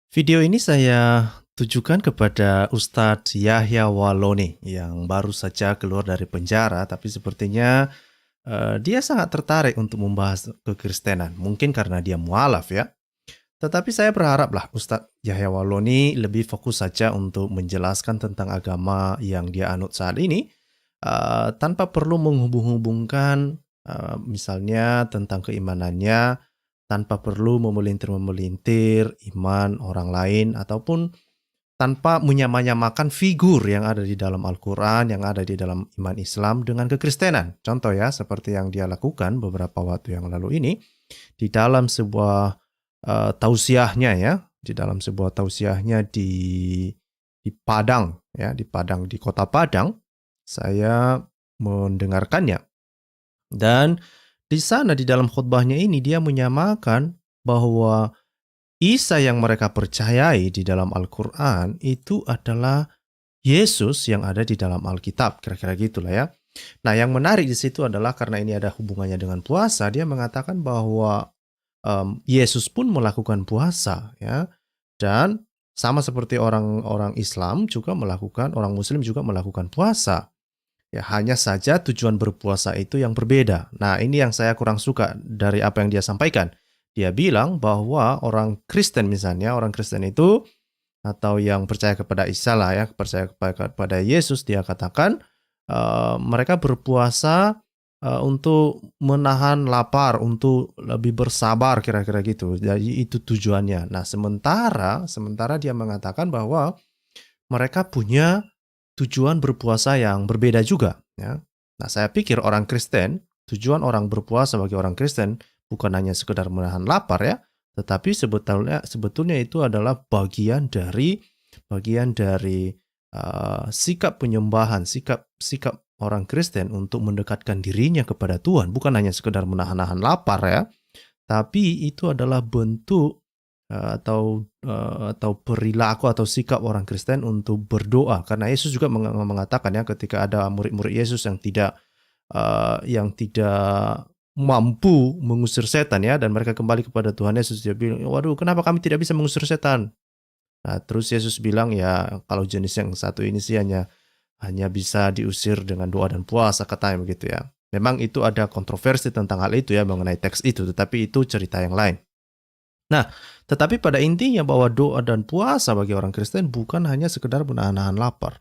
Video ini saya tujukan kepada Ustadz Yahya Waloni yang baru saja keluar dari penjara, tapi sepertinya dia sangat tertarik untuk membahas kekristenan. Mungkin karena dia mualaf ya. Tetapi saya berharaplah Ustadz Yahya Waloni lebih fokus saja untuk menjelaskan tentang agama yang dia anut saat ini, tanpa perlu menghubung-hubungkan misalnya tentang keimanannya, tanpa perlu memelintir-memelintir iman orang lain, ataupun tanpa menyamanyamakan figur yang ada di dalam Al-Quran, yang ada di dalam iman Islam dengan kekristenan. Contoh ya, seperti yang dia lakukan beberapa waktu yang lalu ini, di dalam sebuah tausiahnya ya, di dalam sebuah tausiahnya di Padang, ya, di Padang, di kota Padang, saya mendengarkannya. Dan di sana di dalam khutbahnya ini dia menyamakan bahwa Isa yang mereka percayai di dalam Al-Quran itu adalah Yesus yang ada di dalam Alkitab, kira-kira gitulah ya. Nah, yang menarik di situ adalah karena ini ada hubungannya dengan puasa, dia mengatakan bahwa Yesus pun melakukan puasa ya. Dan sama seperti orang-orang Islam juga melakukan, orang Muslim juga melakukan puasa. Ya, hanya saja tujuan berpuasa itu yang berbeda. Nah, ini yang saya kurang suka dari apa yang dia sampaikan. Dia bilang bahwa orang Kristen misalnya, orang Kristen itu atau yang percaya kepada Isa lah ya, percaya kepada Yesus, dia katakan mereka berpuasa untuk menahan lapar, untuk lebih bersabar kira-kira gitu. Jadi itu tujuannya. Nah, sementara dia mengatakan bahwa mereka punya tujuan berpuasa yang berbeda juga ya. Nah, saya pikir orang Kristen, tujuan orang berpuasa bagi orang Kristen bukan hanya sekedar menahan lapar ya, tetapi sebetulnya itu adalah bagian dari sikap penyembahan, sikap orang Kristen untuk mendekatkan dirinya kepada Tuhan, bukan hanya sekedar menahan-nahan lapar ya, tapi itu adalah bentuk atau perilaku atau sikap orang Kristen untuk berdoa. Karena Yesus juga mengatakan ya, ketika ada murid-murid Yesus yang tidak mampu mengusir setan ya, dan mereka kembali kepada Tuhan Yesus, dia bilang, waduh, kenapa kami tidak bisa mengusir setan? Nah, terus Yesus bilang, ya kalau jenis yang satu ini sih hanya bisa diusir dengan doa dan puasa, katanya begitu ya. Memang itu ada kontroversi tentang hal itu ya, mengenai teks itu, tetapi itu cerita yang lain. Nah, tetapi pada intinya bahwa doa dan puasa bagi orang Kristen bukan hanya sekedar menahan-nahan lapar.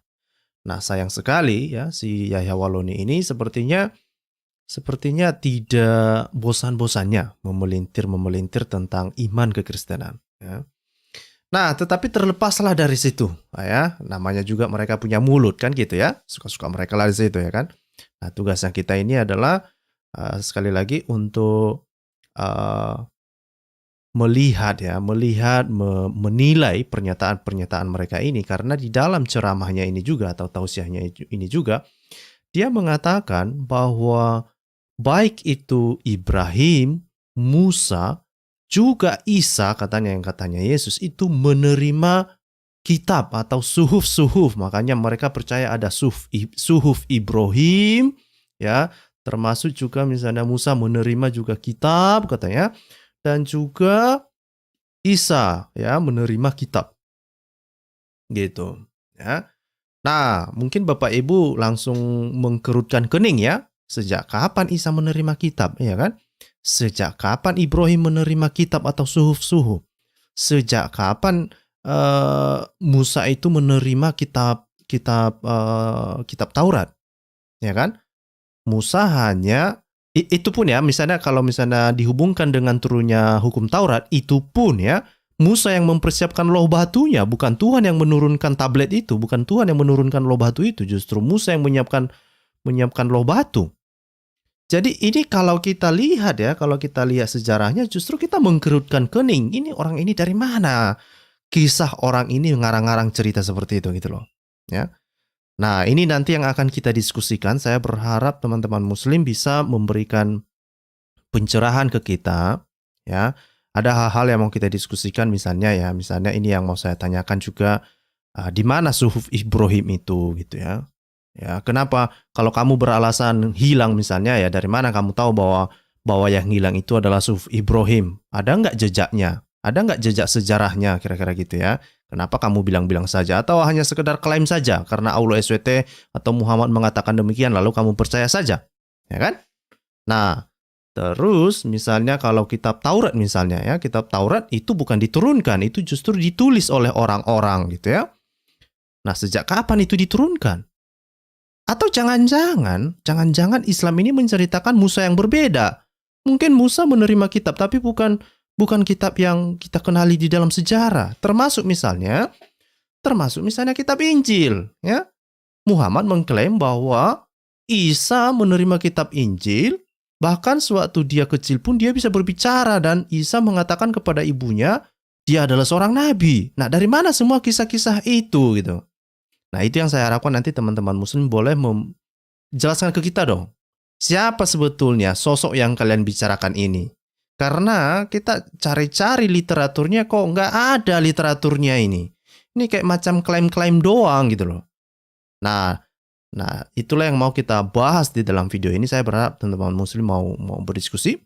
Nah, sayang sekali ya, si Yahya Waloni ini sepertinya tidak bosan-bosannya memelintir tentang iman kekristenan ya. Nah, tetapi terlepaslah dari situ ya, namanya juga mereka punya mulut kan gitu ya, suka-suka mereka lah di situ ya kan. Nah, tugasnya kita ini adalah sekali lagi untuk menilai pernyataan-pernyataan mereka ini, karena di dalam ceramahnya ini juga atau tausiahnya ini juga dia mengatakan bahwa baik itu Ibrahim, Musa, juga Isa, yang katanya Yesus itu menerima kitab atau suhuf. Makanya mereka percaya ada suhuf Ibrahim ya, termasuk juga misalnya Musa menerima juga kitab katanya, dan juga Isa ya menerima kitab. Gitu ya. Nah, mungkin Bapak Ibu langsung mengkerutkan kening ya. Sejak kapan Isa menerima kitab, ya kan? Sejak kapan Ibrahim menerima kitab atau suhuf-suhuf? Sejak kapan Musa itu menerima kitab Taurat, ya kan? Musa hanya itu pun ya, misalnya kalau misalnya dihubungkan dengan turunnya hukum Taurat, itu pun ya Musa yang mempersiapkan loh batunya, bukan Tuhan yang menurunkan tablet itu, bukan Tuhan yang menurunkan loh batu itu, justru Musa yang menyiapkan loh batu. Jadi ini kalau kita lihat sejarahnya, justru kita mengkerutkan kening. Ini orang ini dari mana? Kisah orang ini ngarang-ngarang cerita seperti itu gitu loh. Ya. Nah, ini nanti yang akan kita diskusikan. Saya berharap teman-teman Muslim bisa memberikan pencerahan ke kita. Ya, ada hal-hal yang mau kita diskusikan, misalnya ini yang mau saya tanyakan juga, di mana suhuf Ibrahim itu gitu ya. Ya, kenapa kalau kamu beralasan hilang misalnya ya, dari mana kamu tahu bahwa yang hilang itu adalah suhuf Ibrahim? Ada nggak jejaknya? Ada nggak jejak sejarahnya kira-kira gitu ya? Kenapa kamu bilang-bilang saja? Atau hanya sekedar klaim saja karena Allah SWT atau Muhammad mengatakan demikian lalu kamu percaya saja? Ya kan? Nah, terus misalnya kalau kitab Taurat misalnya ya, kitab Taurat itu bukan diturunkan, itu justru ditulis oleh orang-orang gitu ya. Nah, sejak kapan itu diturunkan? Atau jangan-jangan Islam ini menceritakan Musa yang berbeda. Mungkin Musa menerima kitab tapi bukan kitab yang kita kenali di dalam sejarah. Termasuk misalnya kitab Injil, ya. Muhammad mengklaim bahwa Isa menerima kitab Injil, bahkan sewaktu dia kecil pun dia bisa berbicara dan Isa mengatakan kepada ibunya dia adalah seorang nabi. Nah, dari mana semua kisah-kisah itu gitu? Nah, itu yang saya harapkan nanti teman-teman muslim boleh menjelaskan ke kita dong. Siapa sebetulnya sosok yang kalian bicarakan ini? Karena kita cari-cari literaturnya kok nggak ada literaturnya ini. Ini kayak macam klaim-klaim doang gitu loh. Nah, itulah yang mau kita bahas di dalam video ini. Saya berharap teman-teman muslim mau berdiskusi.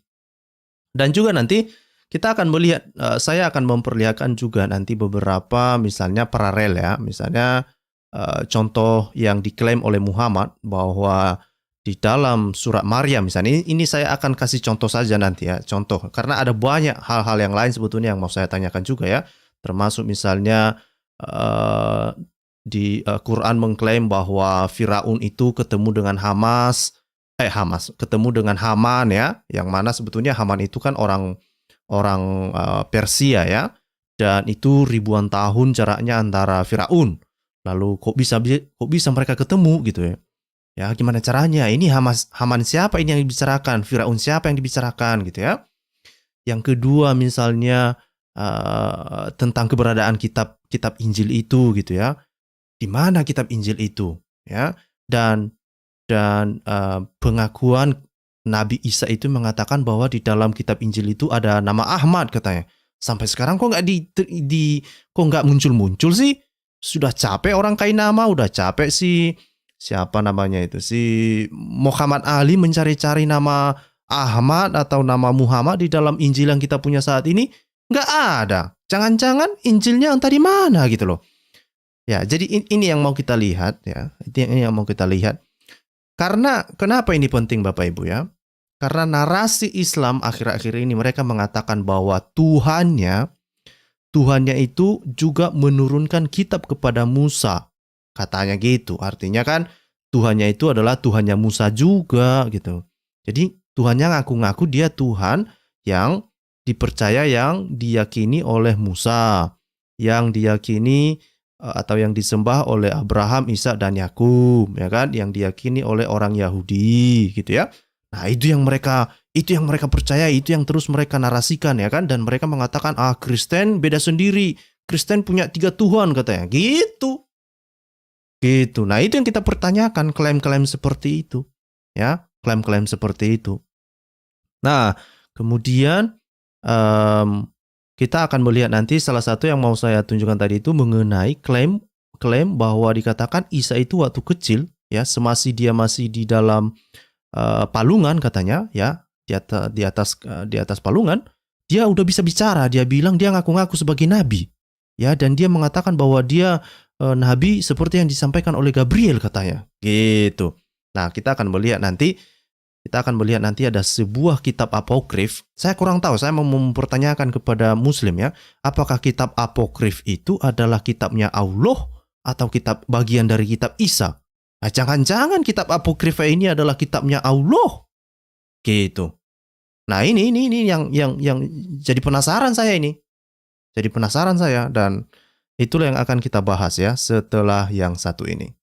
Dan juga nanti kita akan melihat, saya akan memperlihatkan juga nanti beberapa misalnya paralel ya. Misalnya contoh yang diklaim oleh Muhammad bahwa di dalam surat Maryam misalnya, ini saya akan kasih contoh saja nanti ya, contoh. Karena ada banyak hal-hal yang lain sebetulnya yang mau saya tanyakan juga ya. Termasuk misalnya di Quran mengklaim bahwa Firaun itu ketemu dengan ketemu dengan Haman ya, yang mana sebetulnya Haman itu kan orang Persia ya, dan itu ribuan tahun jaraknya antara Firaun. Lalu kok bisa mereka ketemu gitu ya? Ya gimana caranya? Ini Haman siapa ini yang dibicarakan? Firaun siapa yang dibicarakan gitu ya? Yang kedua misalnya tentang keberadaan kitab Injil itu gitu ya. Di mana kitab Injil itu ya? Dan pengakuan Nabi Isa itu mengatakan bahwa di dalam kitab Injil itu ada nama Ahmad katanya. Sampai sekarang kok nggak muncul sih? Sudah capek orang kain nama, udah capek siapa namanya itu, si Muhammad Ali mencari-cari nama Ahmad atau nama Muhammad di dalam Injil yang kita punya saat ini. Nggak ada. Jangan-jangan Injilnya entah di mana gitu loh. Ya, jadi ini yang mau kita lihat ya. Ini yang mau kita lihat. Karena kenapa ini penting Bapak Ibu ya? Karena narasi Islam akhir-akhir ini mereka mengatakan bahwa Tuhannya itu juga menurunkan kitab kepada Musa. Katanya gitu. Artinya kan Tuhannya itu adalah Tuhannya Musa juga gitu. Jadi Tuhannya ngaku-ngaku dia Tuhan yang dipercaya, yang diyakini oleh Musa, yang diyakini atau yang disembah oleh Abraham, Ishak dan Yakub, ya kan? Yang diyakini oleh orang Yahudi gitu ya. Nah, itu yang mereka percaya, itu yang terus mereka narasikan ya kan, dan mereka mengatakan Kristen beda sendiri, Kristen punya 3 Tuhan katanya gitu. Nah, itu yang kita pertanyakan, klaim-klaim seperti itu ya, klaim-klaim seperti itu. Nah, kemudian kita akan melihat nanti salah satu yang mau saya tunjukkan tadi itu mengenai klaim bahwa dikatakan Isa itu waktu kecil ya, semasi dia masih di dalam palungan katanya ya, di atas palungan dia udah bisa bicara. Dia bilang dia ngaku-ngaku sebagai nabi ya, dan dia mengatakan bahwa dia nabi seperti yang disampaikan oleh Gabriel katanya gitu. Nah, kita akan melihat nanti ada sebuah kitab apokrif. Saya kurang tahu, saya mau mempertanyakan kepada muslim ya, apakah kitab apokrif itu adalah kitabnya Allah atau kitab bagian dari kitab Isa? Nah, jangan-jangan kitab apokrifa ini adalah kitabnya Allah. Gitu. Nah, ini yang jadi penasaran saya ini. Jadi penasaran saya, dan itulah yang akan kita bahas ya setelah yang satu ini.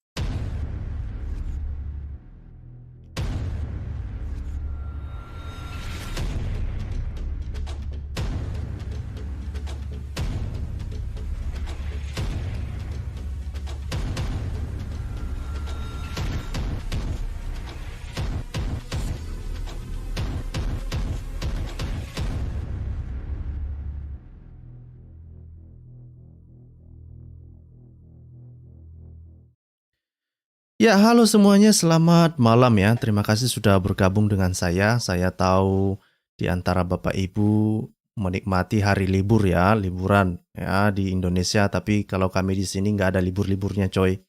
Ya, halo semuanya, selamat malam ya. Terima kasih sudah bergabung dengan saya. Saya tahu di antara Bapak Ibu menikmati hari libur ya, liburan ya di Indonesia. Tapi kalau kami di sini nggak ada libur-liburnya coy.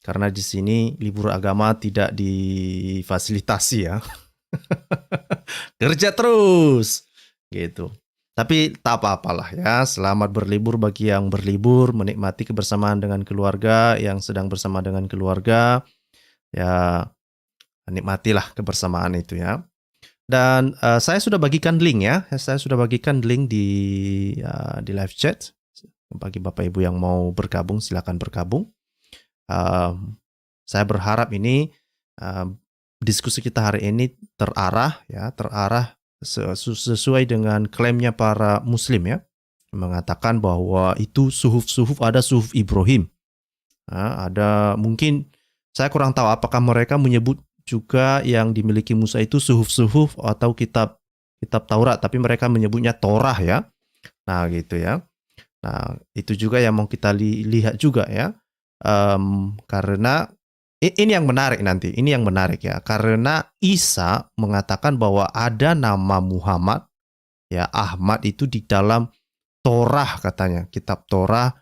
Karena di sini libur agama tidak difasilitasi ya. Kerja terus gitu. Tapi tak apa-apalah ya, selamat berlibur bagi yang berlibur, menikmati kebersamaan dengan keluarga, yang sedang bersama dengan keluarga, ya nikmatilah kebersamaan itu ya. Dan saya sudah bagikan link ya, saya sudah bagikan link di live chat. Bagi Bapak Ibu yang mau bergabung, silakan bergabung. Saya berharap ini diskusi kita hari ini terarah sesuai dengan klaimnya para Muslim ya, mengatakan bahwa itu suhuf-suhuf, ada suhuf Ibrahim. Ada mungkin saya kurang tahu apakah mereka menyebut juga yang dimiliki Musa itu suhuf-suhuf atau kitab Taurat, tapi mereka menyebutnya Torah ya. Nah gitu ya. Nah itu juga yang mau kita lihat juga ya. Karena ini yang menarik nanti, ini yang menarik ya. Karena Isa mengatakan bahwa ada nama Muhammad, ya Ahmad itu di dalam Torah katanya, kitab Torah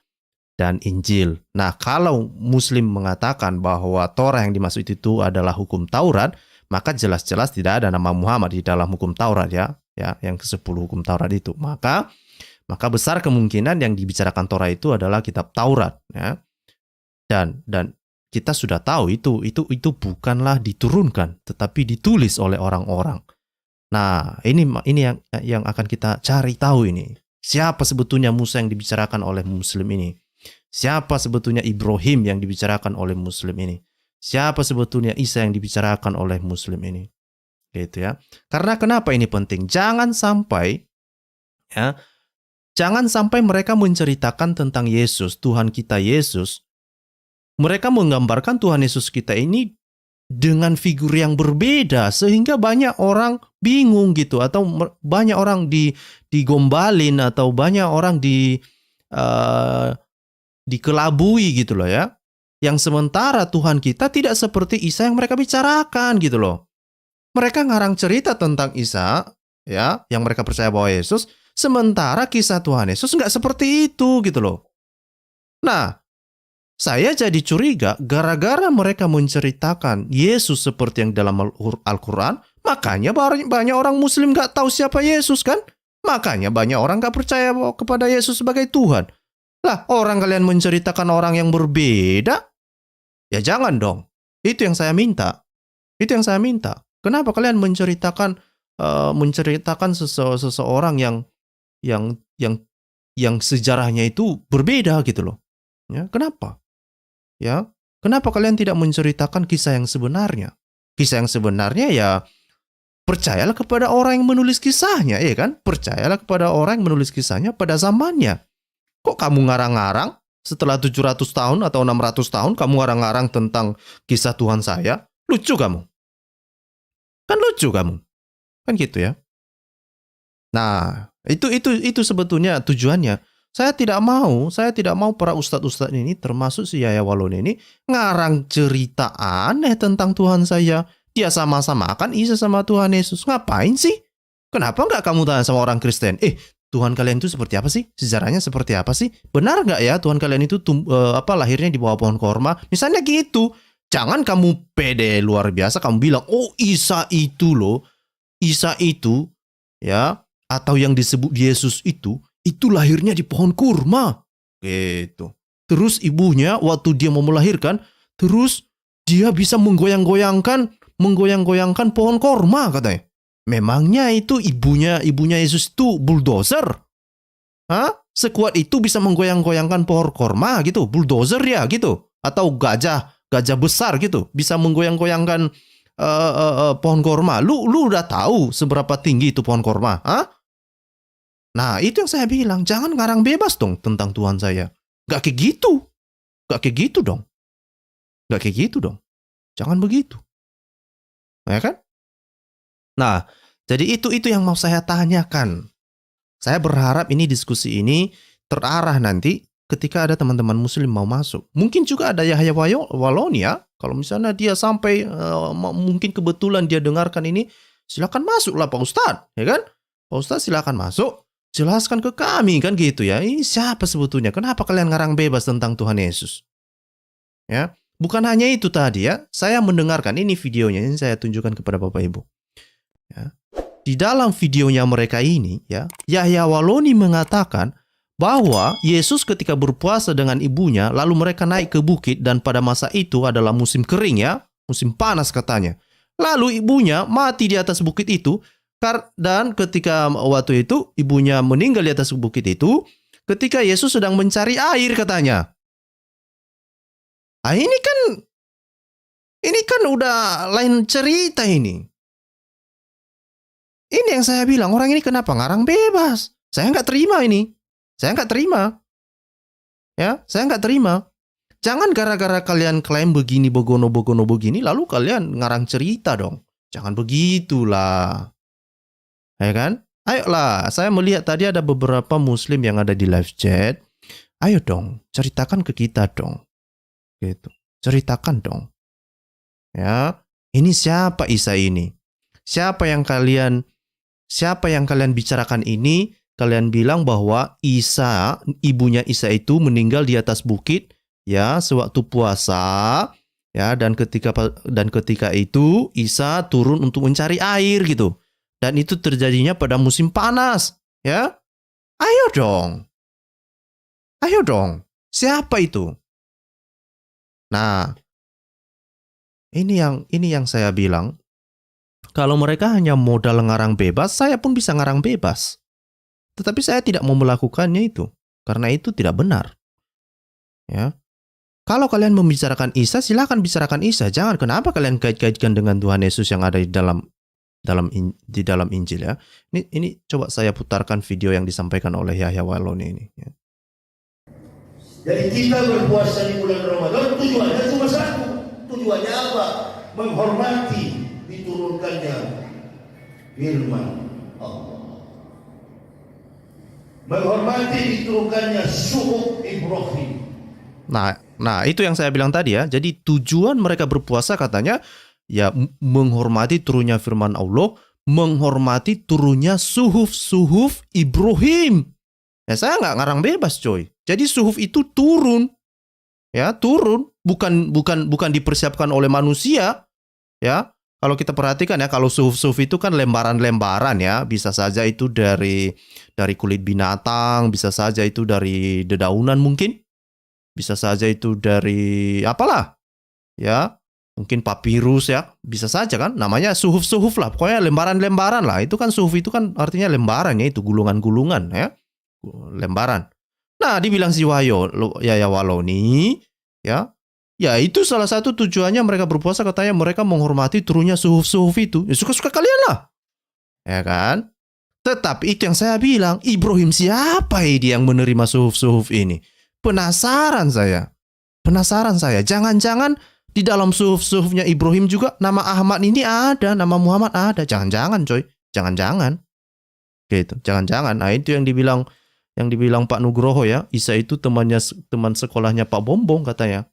dan Injil. Nah kalau Muslim mengatakan bahwa Torah yang dimaksud itu adalah hukum Taurat, maka jelas-jelas tidak ada nama Muhammad di dalam hukum Taurat ya yang ke-10 hukum Taurat itu. Maka besar kemungkinan yang dibicarakan Torah itu adalah kitab Taurat ya. Dan kita sudah tahu itu bukanlah diturunkan, tetapi ditulis oleh orang-orang. Nah, ini yang akan kita cari tahu ini. Siapa sebetulnya Musa yang dibicarakan oleh Muslim ini? Siapa sebetulnya Ibrahim yang dibicarakan oleh Muslim ini? Siapa sebetulnya Isa yang dibicarakan oleh Muslim ini? Gitu ya. Karena kenapa ini penting? Jangan sampai mereka menceritakan tentang Yesus, Tuhan kita Yesus. Mereka menggambarkan Tuhan Yesus kita ini dengan figur yang berbeda sehingga banyak orang bingung gitu, atau banyak orang digombalin, atau banyak orang dikelabui gitu loh ya. Yang sementara Tuhan kita tidak seperti Isa yang mereka bicarakan gitu loh. Mereka ngarang cerita tentang Isa ya, yang mereka percaya bahwa Yesus, sementara kisah Tuhan Yesus nggak seperti itu gitu loh. Nah, saya jadi curiga gara-gara mereka menceritakan Yesus seperti yang dalam Al-Quran, makanya banyak orang Muslim gak tahu siapa Yesus kan? Makanya banyak orang gak percaya kepada Yesus sebagai Tuhan. Lah, orang kalian menceritakan orang yang berbeda? Ya jangan dong. Itu yang saya minta. Kenapa kalian menceritakan seseorang yang sejarahnya itu berbeda gitu loh? Ya, kenapa? Ya, kenapa kalian tidak menceritakan kisah yang sebenarnya? Kisah yang sebenarnya ya percayalah kepada orang yang menulis kisahnya, ya kan? Percayalah kepada orang yang menulis kisahnya pada zamannya. Kok kamu ngarang-ngarang setelah 700 tahun atau 600 tahun kamu ngarang-ngarang tentang kisah Tuhan saya? Lucu kamu. Kan lucu kamu. Kan gitu ya. Nah, itu sebetulnya tujuannya. Saya tidak mau para ustadz-ustadz ini, termasuk si Yahya Waloni ini, ngarang cerita aneh tentang Tuhan saya. Dia sama-samakan Isa sama Tuhan Yesus. Ngapain sih? Kenapa nggak kamu tanya sama orang Kristen? Tuhan kalian itu seperti apa sih? Sejarahnya seperti apa sih? Benar nggak ya Tuhan kalian itu lahirnya di bawah pohon korma? Misalnya gitu. Jangan kamu pede luar biasa, kamu bilang, oh Isa itu loh. Isa itu, ya, atau yang disebut Yesus itu lahirnya di pohon kurma. Gitu. Terus ibunya waktu dia mau melahirkan, terus dia bisa menggoyang-goyangkan pohon kurma katanya. Memangnya itu ibunya Yesus itu bulldozer? Sekuat itu bisa menggoyang-goyangkan pohon kurma gitu? Bulldozer ya gitu? Atau gajah besar gitu bisa menggoyang-goyangkan pohon kurma? Lu udah tahu seberapa tinggi itu pohon kurma? Nah, itu yang saya bilang, jangan ngarang bebas dong tentang Tuhan saya. Gak kayak gitu. Gak kayak gitu dong. Jangan begitu. Ya kan? Nah, jadi itu yang mau saya tanyakan. Saya berharap ini diskusi ini terarah nanti ketika ada teman-teman Muslim mau masuk. Mungkin juga ada Yahya Waloni ya. Kalau misalnya dia sampai mungkin kebetulan dia dengarkan ini, silakan masuklah Pak Ustadz, ya kan? Pak Ustadz silakan masuk. jelaskan ke kami kan gitu ya. Ini siapa sebetulnya? Kenapa kalian ngarang bebas tentang Tuhan Yesus? Ya, bukan hanya itu tadi ya. Saya mendengarkan ini videonya, ini saya tunjukkan kepada Bapak Ibu. Ya. Di dalam videonya mereka ini ya, Yahya Waloni mengatakan bahwa Yesus ketika berpuasa dengan ibunya, lalu mereka naik ke bukit dan pada masa itu adalah musim kering ya, musim panas katanya. Lalu ibunya mati di atas bukit itu, dan ketika waktu itu ibunya meninggal di atas bukit itu, ketika Yesus sedang mencari air katanya. Ah, ini kan udah lain cerita ini. Ini yang saya bilang, orang ini kenapa ngarang bebas? Saya nggak terima ini. Saya nggak terima. Ya, saya nggak terima. Jangan gara-gara kalian klaim begini, begono begini, lalu kalian ngarang cerita dong. Jangan begitulah. Ya kan? Ayolah, saya melihat tadi ada beberapa muslim yang ada di live chat. Ayo dong, ceritakan ke kita dong. Gitu. Ceritakan dong. Ya, ini siapa Isa ini? Siapa yang kalian bicarakan ini? Kalian bilang bahwa Isa, ibunya Isa itu meninggal di atas bukit ya sewaktu puasa ya, dan ketika itu Isa turun untuk mencari air gitu. Dan itu terjadinya pada musim panas, ya. Ayo dong. Siapa itu? Nah, ini yang saya bilang. Kalau mereka hanya modal ngarang bebas, saya pun bisa ngarang bebas. Tetapi saya tidak mau melakukannya itu, karena itu tidak benar. Ya. Kalau kalian membicarakan Isa, silakan bicarakan Isa. Jangan kenapa kalian kait-kaitkan dengan Tuhan Yesus yang ada di dalam Injil ya. Ini coba saya putarkan video yang disampaikan oleh Yahya Waloni ini. Ya. Jadi kita berpuasa di bulan Ramadan tujuannya cuma satu. Tujuannya apa? Menghormati diturunkannya firman Allah. Menghormati diturunkannya suhuf Ibrahim. Nah, itu yang saya bilang tadi ya. Jadi tujuan mereka berpuasa katanya ya menghormati turunnya firman Allah, menghormati turunnya suhuf Ibrahim. Ya saya nggak ngarang bebas coy. Jadi suhuf itu turun. Ya, turun, bukan dipersiapkan oleh manusia. Ya. Kalau kita perhatikan ya, kalau suhuf itu kan lembaran-lembaran ya, bisa saja itu dari kulit binatang, bisa saja itu dari dedaunan mungkin. Bisa saja itu dari apalah. Ya, mungkin papirus ya, bisa saja kan, namanya suhuf lah, pokoknya lembaran-lembaran lah. Itu kan suhuf itu kan artinya lembaran ya, itu gulungan-gulungan ya, lembaran. Nah, dibilang si Yahya Waloni ya itu salah satu tujuannya mereka berpuasa, katanya mereka menghormati turunnya suhuf itu. Ya suka-suka kalian lah, ya kan. Tetapi itu yang saya bilang, Ibrahim siapa dia yang menerima suhuf ini? Penasaran saya. Jangan-jangan di dalam suhufnya Ibrahim juga nama Ahmad ini ada, nama Muhammad ada. Jangan-jangan coy. Jangan-jangan. Gitu. Jangan-jangan. Nah, itu yang dibilang Pak Nugroho ya. Isa itu teman sekolahnya Pak Bombong katanya.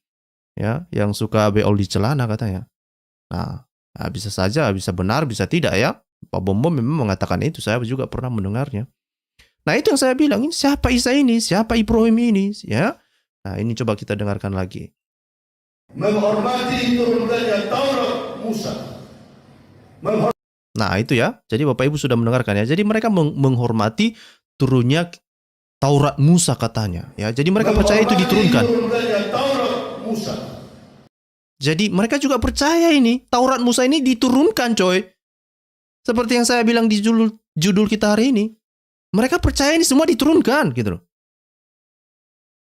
Ya, yang suka beol di celana katanya. Nah, bisa saja, bisa benar, bisa tidak ya. Pak Bombong memang mengatakan itu. Saya juga pernah mendengarnya. Nah, itu yang saya bilang, ini siapa Isa ini? Siapa Ibrahim ini? Ya. Nah, ini coba kita dengarkan lagi. Menghormati turunannya Taurat Musa. Nah, itu ya. Jadi Bapak Ibu sudah mendengarkan ya. Jadi mereka menghormati turunnya Taurat Musa katanya. Ya, jadi mereka percaya itu diturunkan. Taurat Musa. Jadi mereka juga percaya ini Taurat Musa ini diturunkan, coy. Seperti yang saya bilang di judul kita hari ini. Mereka percaya ini semua diturunkan, gitu loh.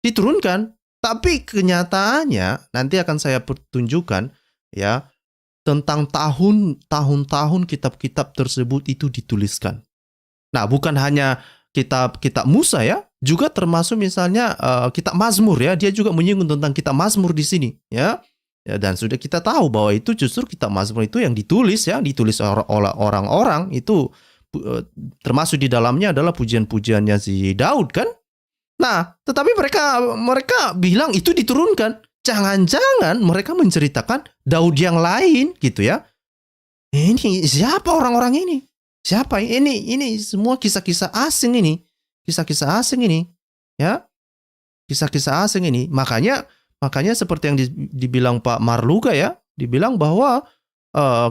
Diturunkan. Tapi kenyataannya nanti akan saya tunjukkan ya tentang tahun-tahun kitab-kitab tersebut itu dituliskan. Nah, bukan hanya kitab Musa ya, juga termasuk misalnya kitab Mazmur ya, dia juga menyinggung tentang kitab Mazmur di sini ya. Ya, dan sudah kita tahu bahwa itu justru kitab Mazmur itu yang ditulis oleh orang-orang itu, termasuk di dalamnya adalah pujian-pujiannya si Daud kan. Nah, tetapi mereka bilang itu diturunkan. Jangan-jangan mereka menceritakan Daud yang lain gitu ya. Ini siapa orang-orang ini? Siapa ini? Ini semua kisah-kisah asing ini. kisah-kisah asing ini, ya. Kisah-kisah asing ini. Makanya seperti yang dibilang Pak Marluga ya, dibilang bahwa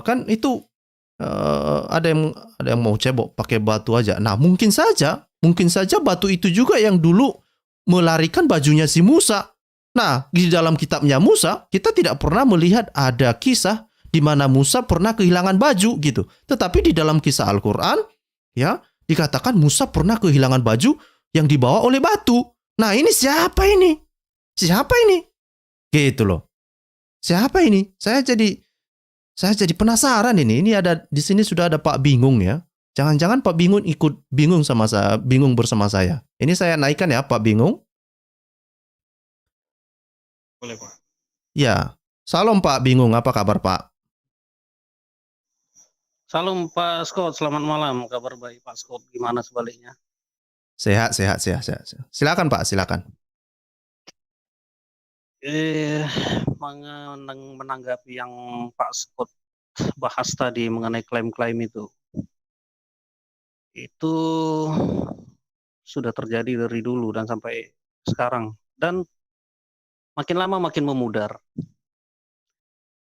kan itu ada yang mau cebok pakai batu aja. Nah, mungkin saja batu itu juga yang dulu melarikan bajunya si Musa. Nah, di dalam kitabnya Musa, kita tidak pernah melihat ada kisah di mana Musa pernah kehilangan baju gitu. Tetapi di dalam kisah Al-Qur'an ya, dikatakan Musa pernah kehilangan baju yang dibawa oleh batu. Nah, ini siapa ini? Siapa ini? Gitu loh. Siapa ini? Saya jadi penasaran ini. Ini ada di sini sudah ada Pak Bingung ya. Jangan-jangan Pak Bingung ikut bingung bersama saya. Ini saya naikkan ya Pak Bingung. Boleh, Pak. Ya. Salam Pak Bingung, apa kabar Pak? Salam Pak Scott, selamat malam. Kabar baik Pak Scott, gimana sebaliknya? Sehat. Silakan Pak, silakan. Menanggapi yang Pak Scott bahas tadi mengenai klaim-klaim itu sudah terjadi dari dulu dan sampai sekarang, dan makin lama makin memudar.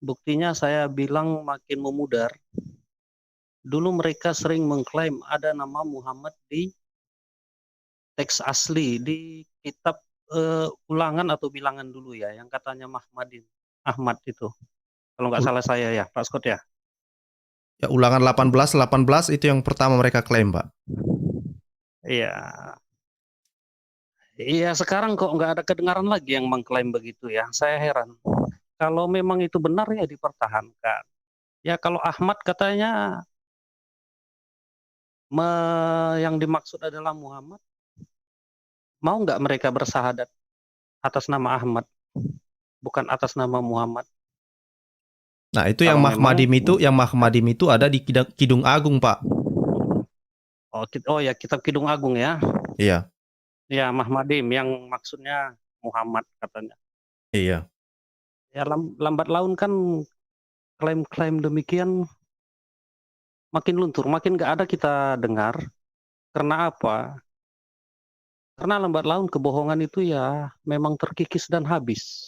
Buktinya saya bilang makin memudar. Dulu mereka sering mengklaim ada nama Muhammad di teks asli di kitab ulangan atau bilangan dulu ya, yang katanya Ahmad itu. Kalau nggak salah saya ya, Pak Scott ya. Ya, ulangan 18 itu yang pertama mereka klaim, Pak. Iya. Iya, sekarang kok nggak ada kedengaran lagi yang mengklaim begitu ya. Saya heran. Kalau memang itu benar ya dipertahankan. Ya kalau Ahmad katanya yang dimaksud adalah Muhammad, mau nggak mereka bersahadat atas nama Ahmad, bukan atas nama Muhammad? Nah, itu yang Mahmadim itu ada di Kidung Agung, Pak. Oh ya, kitab Kidung Agung ya. Iya. Ya, Mahmadim yang maksudnya Muhammad katanya. Iya. Ya lambat laun kan klaim-klaim demikian makin luntur, makin nggak ada kita dengar. Karena apa? Karena lambat laun kebohongan itu ya memang terkikis dan habis.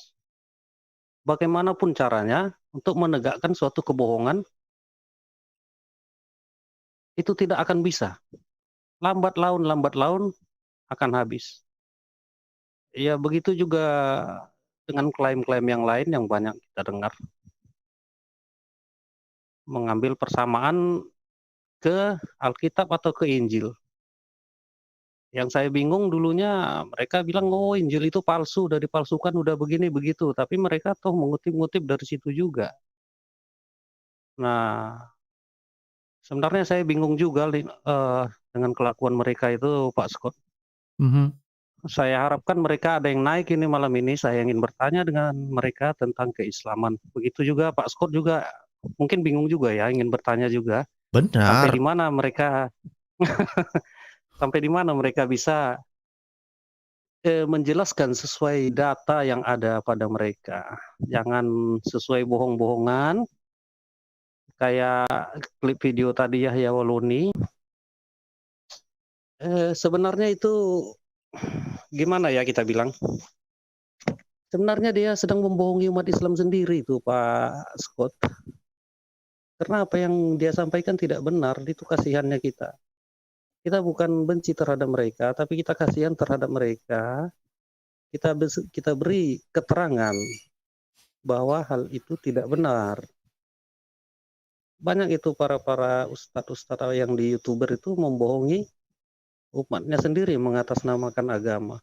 Bagaimanapun caranya untuk menegakkan suatu kebohongan itu tidak akan bisa. Lambat laun akan habis. Ya begitu juga dengan klaim-klaim yang lain yang banyak kita dengar. Mengambil persamaan ke Alkitab atau ke Injil. Yang saya bingung dulunya mereka bilang, oh Injil itu palsu, udah dipalsukan, udah begini begitu. Tapi mereka toh mengutip-ngutip dari situ juga. Nah, sebenarnya saya bingung juga dengan kelakuan mereka itu, Pak Scott. Saya harapkan mereka ada yang naik ini malam ini. Saya ingin bertanya dengan mereka tentang keislaman. Begitu juga Pak Scott juga mungkin bingung juga ya, ingin bertanya juga. Benar. Sampai di mana mereka bisa menjelaskan sesuai data yang ada pada mereka. Jangan sesuai bohong-bohongan. Kayak klip video tadi Yahya Waloni. Sebenarnya itu gimana ya kita bilang? Sebenarnya dia sedang membohongi umat Islam sendiri itu Pak Scott. Karena apa yang dia sampaikan tidak benar, itu kasihannya kita. Kita bukan benci terhadap mereka, tapi kita kasihan terhadap mereka. Kita beri keterangan bahwa hal itu tidak benar. Banyak itu para ustadz-ustadz yang di YouTuber itu membohongi umatnya sendiri, mengatasnamakan agama.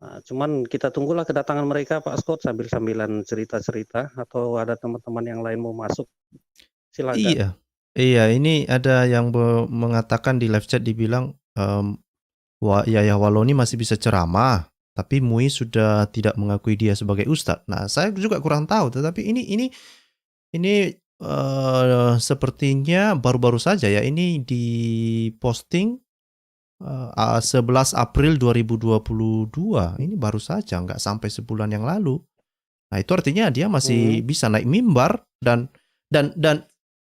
Nah, cuman kita tunggulah kedatangan mereka Pak Scott sambil-sambilan cerita-cerita, atau ada teman-teman yang lain mau masuk. Silakan. Iya, ini ada yang mengatakan di live chat dibilang Yahya Waloni masih bisa ceramah, tapi MUI sudah tidak mengakui dia sebagai ustadz. Nah, saya juga kurang tahu, tetapi ini sepertinya baru-baru saja ya, ini diposting 11 April 2022. Ini baru saja, nggak sampai sebulan yang lalu. Nah, itu artinya dia masih bisa naik mimbar dan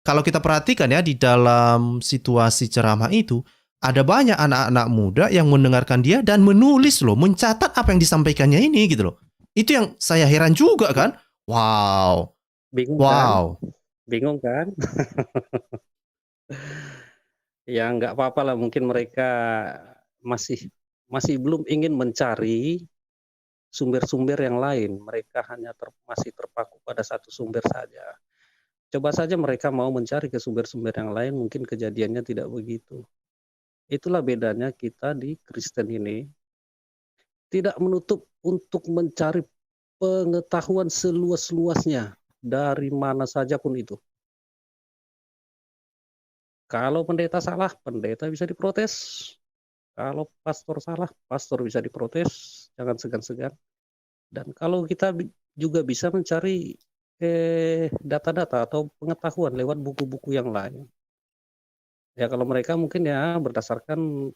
kalau kita perhatikan ya di dalam situasi ceramah itu ada banyak anak-anak muda yang mendengarkan dia dan menulis loh, mencatat apa yang disampaikannya ini gitu loh. Itu yang saya heran juga kan. Wow, Bingung kan? wow. Bingung kan? Ya nggak apa-apa lah, mungkin mereka masih masih belum ingin mencari sumber-sumber yang lain. Mereka hanya masih terpaku pada satu sumber saja. Coba saja mereka mau mencari ke sumber-sumber yang lain, mungkin kejadiannya tidak begitu. Itulah bedanya kita di Kristen ini, tidak menutup untuk mencari pengetahuan seluas-luasnya dari mana saja pun itu. Kalau pendeta salah, pendeta bisa diprotes. Kalau pastor salah, pastor bisa diprotes. Jangan segan-segan. Dan kalau kita juga bisa mencari data-data atau pengetahuan lewat buku-buku yang lain. Ya kalau mereka mungkin ya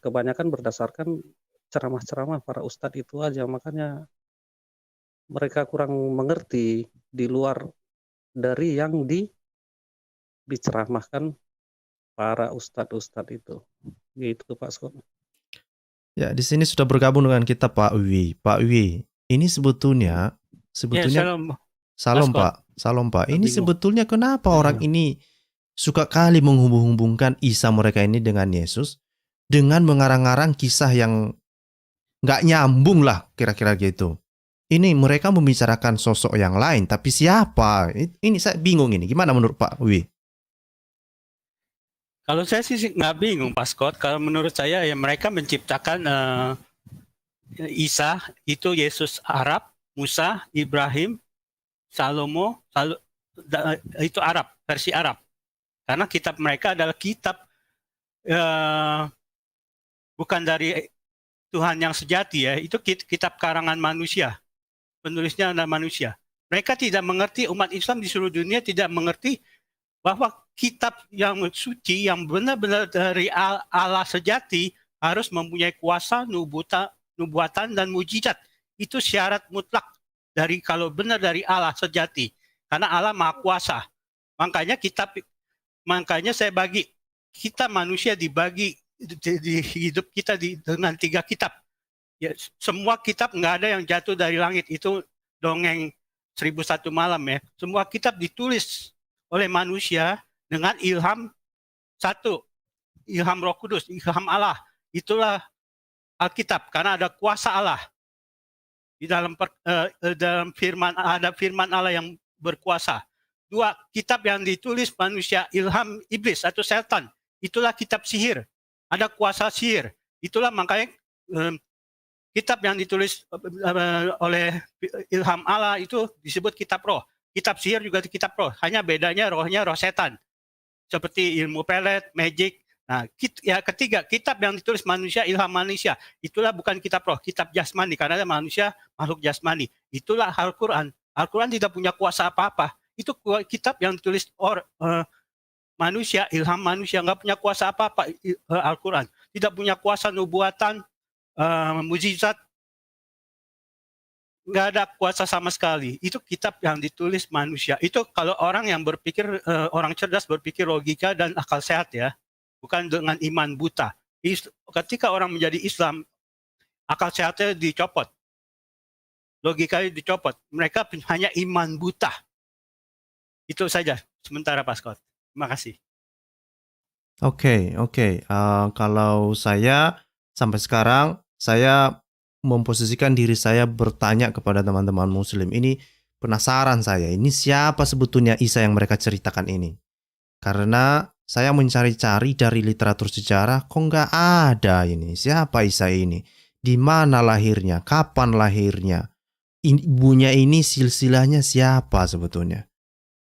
kebanyakan berdasarkan ceramah-ceramah para ustadz itu aja, makanya mereka kurang mengerti di luar dari yang diceramahkan para ustadz-ustadz itu. Gitu Pak Scott. Ya, di sini sudah bergabung dengan kita Pak Wi. Pak Wi, ini sebetulnya Ya, shalom, Salam Scott. Pak, salam Pak. Ini Bingung. sebetulnya kenapa orang ini suka kali menghubung-hubungkan Isa mereka ini dengan Yesus dengan mengarang-arang kisah yang nggak nyambung lah kira-kira gitu. Ini mereka membicarakan sosok yang lain, tapi siapa? Ini saya bingung ini. Gimana menurut Pak Wi? Kalau saya sih nggak bingung, Pak Scott. Kalau menurut saya ya mereka menciptakan Isa itu Yesus Arab, Musa, Ibrahim, Salomo, itu Arab, versi Arab. Karena kitab mereka adalah kitab bukan dari Tuhan yang sejati ya, itu kitab karangan manusia. Penulisnya adalah manusia. Mereka tidak mengerti, umat Islam di seluruh dunia tidak mengerti bahwa kitab yang suci, yang benar-benar dari Allah sejati harus mempunyai kuasa, nubuatan dan mujizat. Itu syarat mutlak dari kalau benar dari Allah sejati. Karena Allah Maha Kuasa. Makanya saya bagi kita manusia dibagi di hidup kita dengan 3 kitab. Ya, semua kitab nggak ada yang jatuh dari langit. Itu dongeng 1001 malam ya. Semua kitab ditulis oleh manusia dengan ilham Roh Kudus, ilham Allah. Itulah Alkitab karena ada kuasa Allah. Di dalam firman ada firman Allah yang berkuasa. 2 kitab yang ditulis manusia ilham iblis atau setan. Itulah kitab sihir. Ada kuasa sihir. Itulah makanya kitab yang ditulis oleh ilham Allah itu disebut kitab roh. Kitab sihir juga kitab roh. Hanya bedanya rohnya roh setan. Seperti ilmu pelet, magic. Nah, ketiga, kitab yang ditulis manusia, ilham manusia. Itulah bukan kitab roh, kitab jasmani. Karena manusia makhluk jasmani. Itulah Al-Quran. Al-Quran tidak punya kuasa apa-apa. Itu kitab yang ditulis manusia, ilham manusia. Nggak punya kuasa apa-apa Al-Quran. Tidak punya kuasa nubuatan, mujizat, nggak ada kuasa sama sekali. Itu kitab yang ditulis manusia. Itu kalau orang yang berpikir, orang cerdas berpikir logika dan akal sehat ya, bukan dengan iman buta. Ketika orang menjadi Islam, akal sehatnya dicopot, logikanya dicopot. Mereka hanya iman buta. Itu saja sementara Pak Scott. Terima kasih. Oke. Kalau saya sampai sekarang saya memposisikan diri saya bertanya kepada teman-teman muslim. Ini penasaran saya. Ini siapa sebetulnya Isa yang mereka ceritakan ini? Karena saya mencari-cari dari literatur sejarah, kok nggak ada ini. Siapa Isa ini? Di mana lahirnya? Kapan lahirnya? Ibunya ini silsilahnya siapa sebetulnya?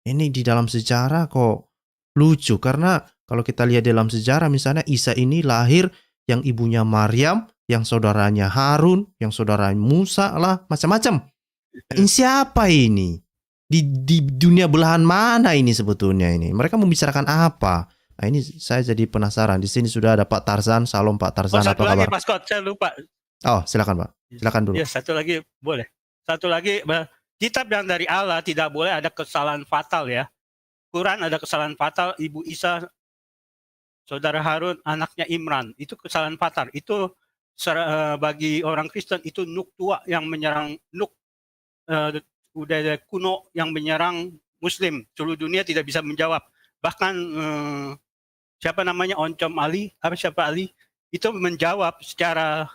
Ini di dalam sejarah kok lucu. Karena kalau kita lihat dalam sejarah misalnya Isa ini lahir yang ibunya Maryam, yang saudaranya Harun, yang saudara Musa lah, macam-macam. Ini siapa ini? Di dunia belahan mana ini sebetulnya ini? Mereka membicarakan apa? Nah, ini saya jadi penasaran. Di sini sudah ada Pak Tarzan. Salam Pak Tarzan, apa kabar? Satu lagi Pak Scott, saya lupa. Oh, silakan Pak. Silakan dulu. Ya, satu lagi boleh. Satu lagi, kitab yang dari Allah tidak boleh ada kesalahan fatal ya. Quran ada kesalahan fatal, Ibu Isa saudara Harun anaknya Imran. Itu kesalahan fatal. Itu bagi orang Kristen itu Nuk tua yang menyerang Nuk budaya kuno yang menyerang Muslim. Seluruh dunia tidak bisa menjawab. Bahkan siapa namanya Oncom Ali, siapa Ali itu menjawab secara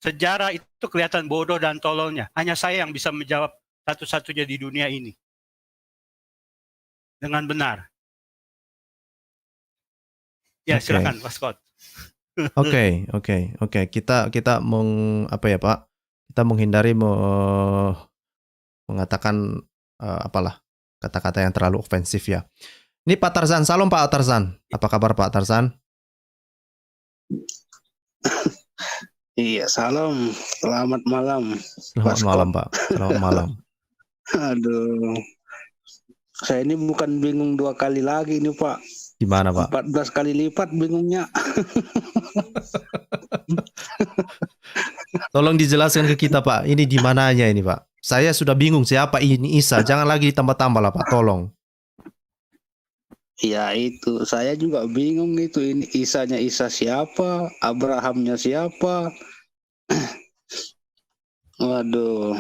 sejarah itu kelihatan bodoh dan tololnya. Hanya saya yang bisa menjawab satu-satunya di dunia ini dengan benar. Ya, Oke. silakan Pak Scott. Oke. Kita apa ya Pak? Kita menghindari mengatakan apalah kata-kata yang terlalu ofensif ya. Ini Pak Tarzan, salam Pak Tarzan. Apa kabar Pak Tarzan? Iya, salam. Selamat malam. Selamat malam Pak. Selamat malam. Aduh. Saya ini bukan bingung 2 kali lagi nih Pak. Gimana Pak? 14 kali lipat bingungnya. Tolong dijelaskan ke kita Pak. Ini di mananya ini Pak? Saya sudah bingung siapa ini Isa. Jangan lagi ditambah-tambah lah Pak. Tolong. Ya itu, saya juga bingung itu. Ini Isanya Isa siapa? Abrahamnya siapa? Waduh.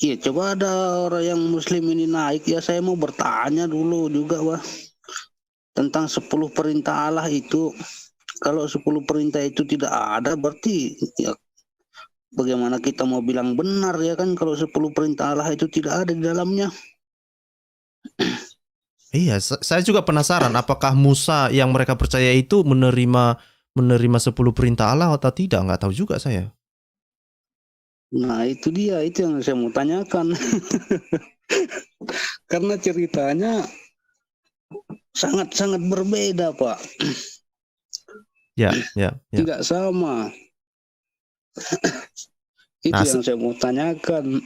Iya, coba ada orang yang Muslim ini naik ya. Saya mau bertanya dulu juga Pak. Tentang 10 perintah Allah itu. Kalau 10 perintah itu tidak ada, berarti ya bagaimana kita mau bilang benar ya kan kalau 10 perintah Allah itu tidak ada di dalamnya. Iya, saya juga penasaran apakah Musa yang mereka percaya itu menerima 10 perintah Allah atau tidak, nggak tahu juga saya. Nah itu dia, itu yang saya mau tanyakan. Karena ceritanya sangat-sangat berbeda Pak. Ya. Tidak sama. Itu Nah, yang saya mau tanyakan.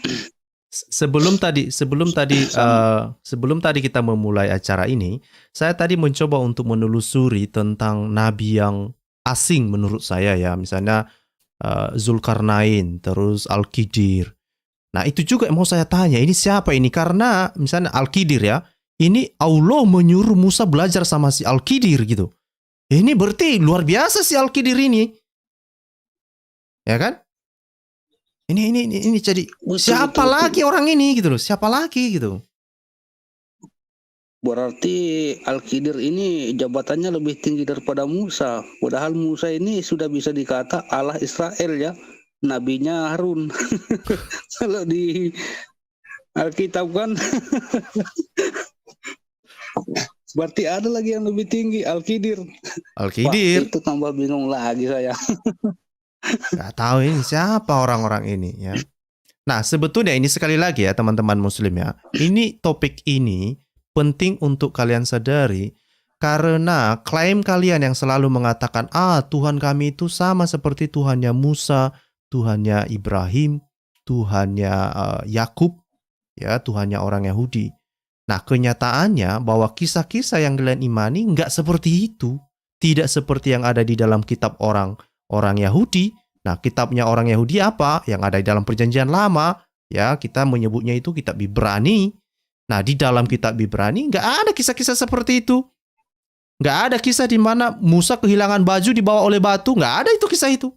Sebelum tadi kita memulai acara ini, saya tadi mencoba untuk menelusuri tentang nabi yang asing menurut saya ya, misalnya Zulkarnain, terus Al-Khidir. Nah, itu juga mau saya tanya, ini siapa ini? Karena misalnya Al-Khidir ya, ini Allah menyuruh Musa belajar sama si Al-Khidir gitu. Ini berarti luar biasa si Al-Khidir ini. Ya kan? Ini jadi siapa Betul. lagi orang ini gitu loh? Siapa lagi gitu? Berarti Al-Khidir ini jabatannya lebih tinggi daripada Musa. Padahal Musa ini sudah bisa dikata Allah Israel ya. Nabinya Harun. Kalau di Alkitab kan. Berarti ada lagi yang lebih tinggi, Al-Khidir. Al-Khidir. Wah, itu tambah bingung lagi saya. Gak tahu ini siapa orang-orang ini ya. Nah, sebetulnya ini sekali lagi ya teman-teman muslim ya. Ini topik ini penting untuk kalian sadari karena klaim kalian yang selalu mengatakan Tuhan kami itu sama seperti Tuhannya Musa, Tuhannya Ibrahim, Tuhannya Yakub, ya Tuhannya orang Yahudi. Nah, kenyataannya bahwa kisah-kisah yang kalian imani nggak seperti itu. Tidak seperti yang ada di dalam kitab orang Yahudi. Nah, kitabnya orang Yahudi apa? Yang ada di dalam perjanjian lama. Ya, kita menyebutnya itu kitab Ibrani. Nah, di dalam kitab Ibrani nggak ada kisah-kisah seperti itu. Nggak ada kisah di mana Musa kehilangan baju dibawa oleh batu. Nggak ada itu kisah itu.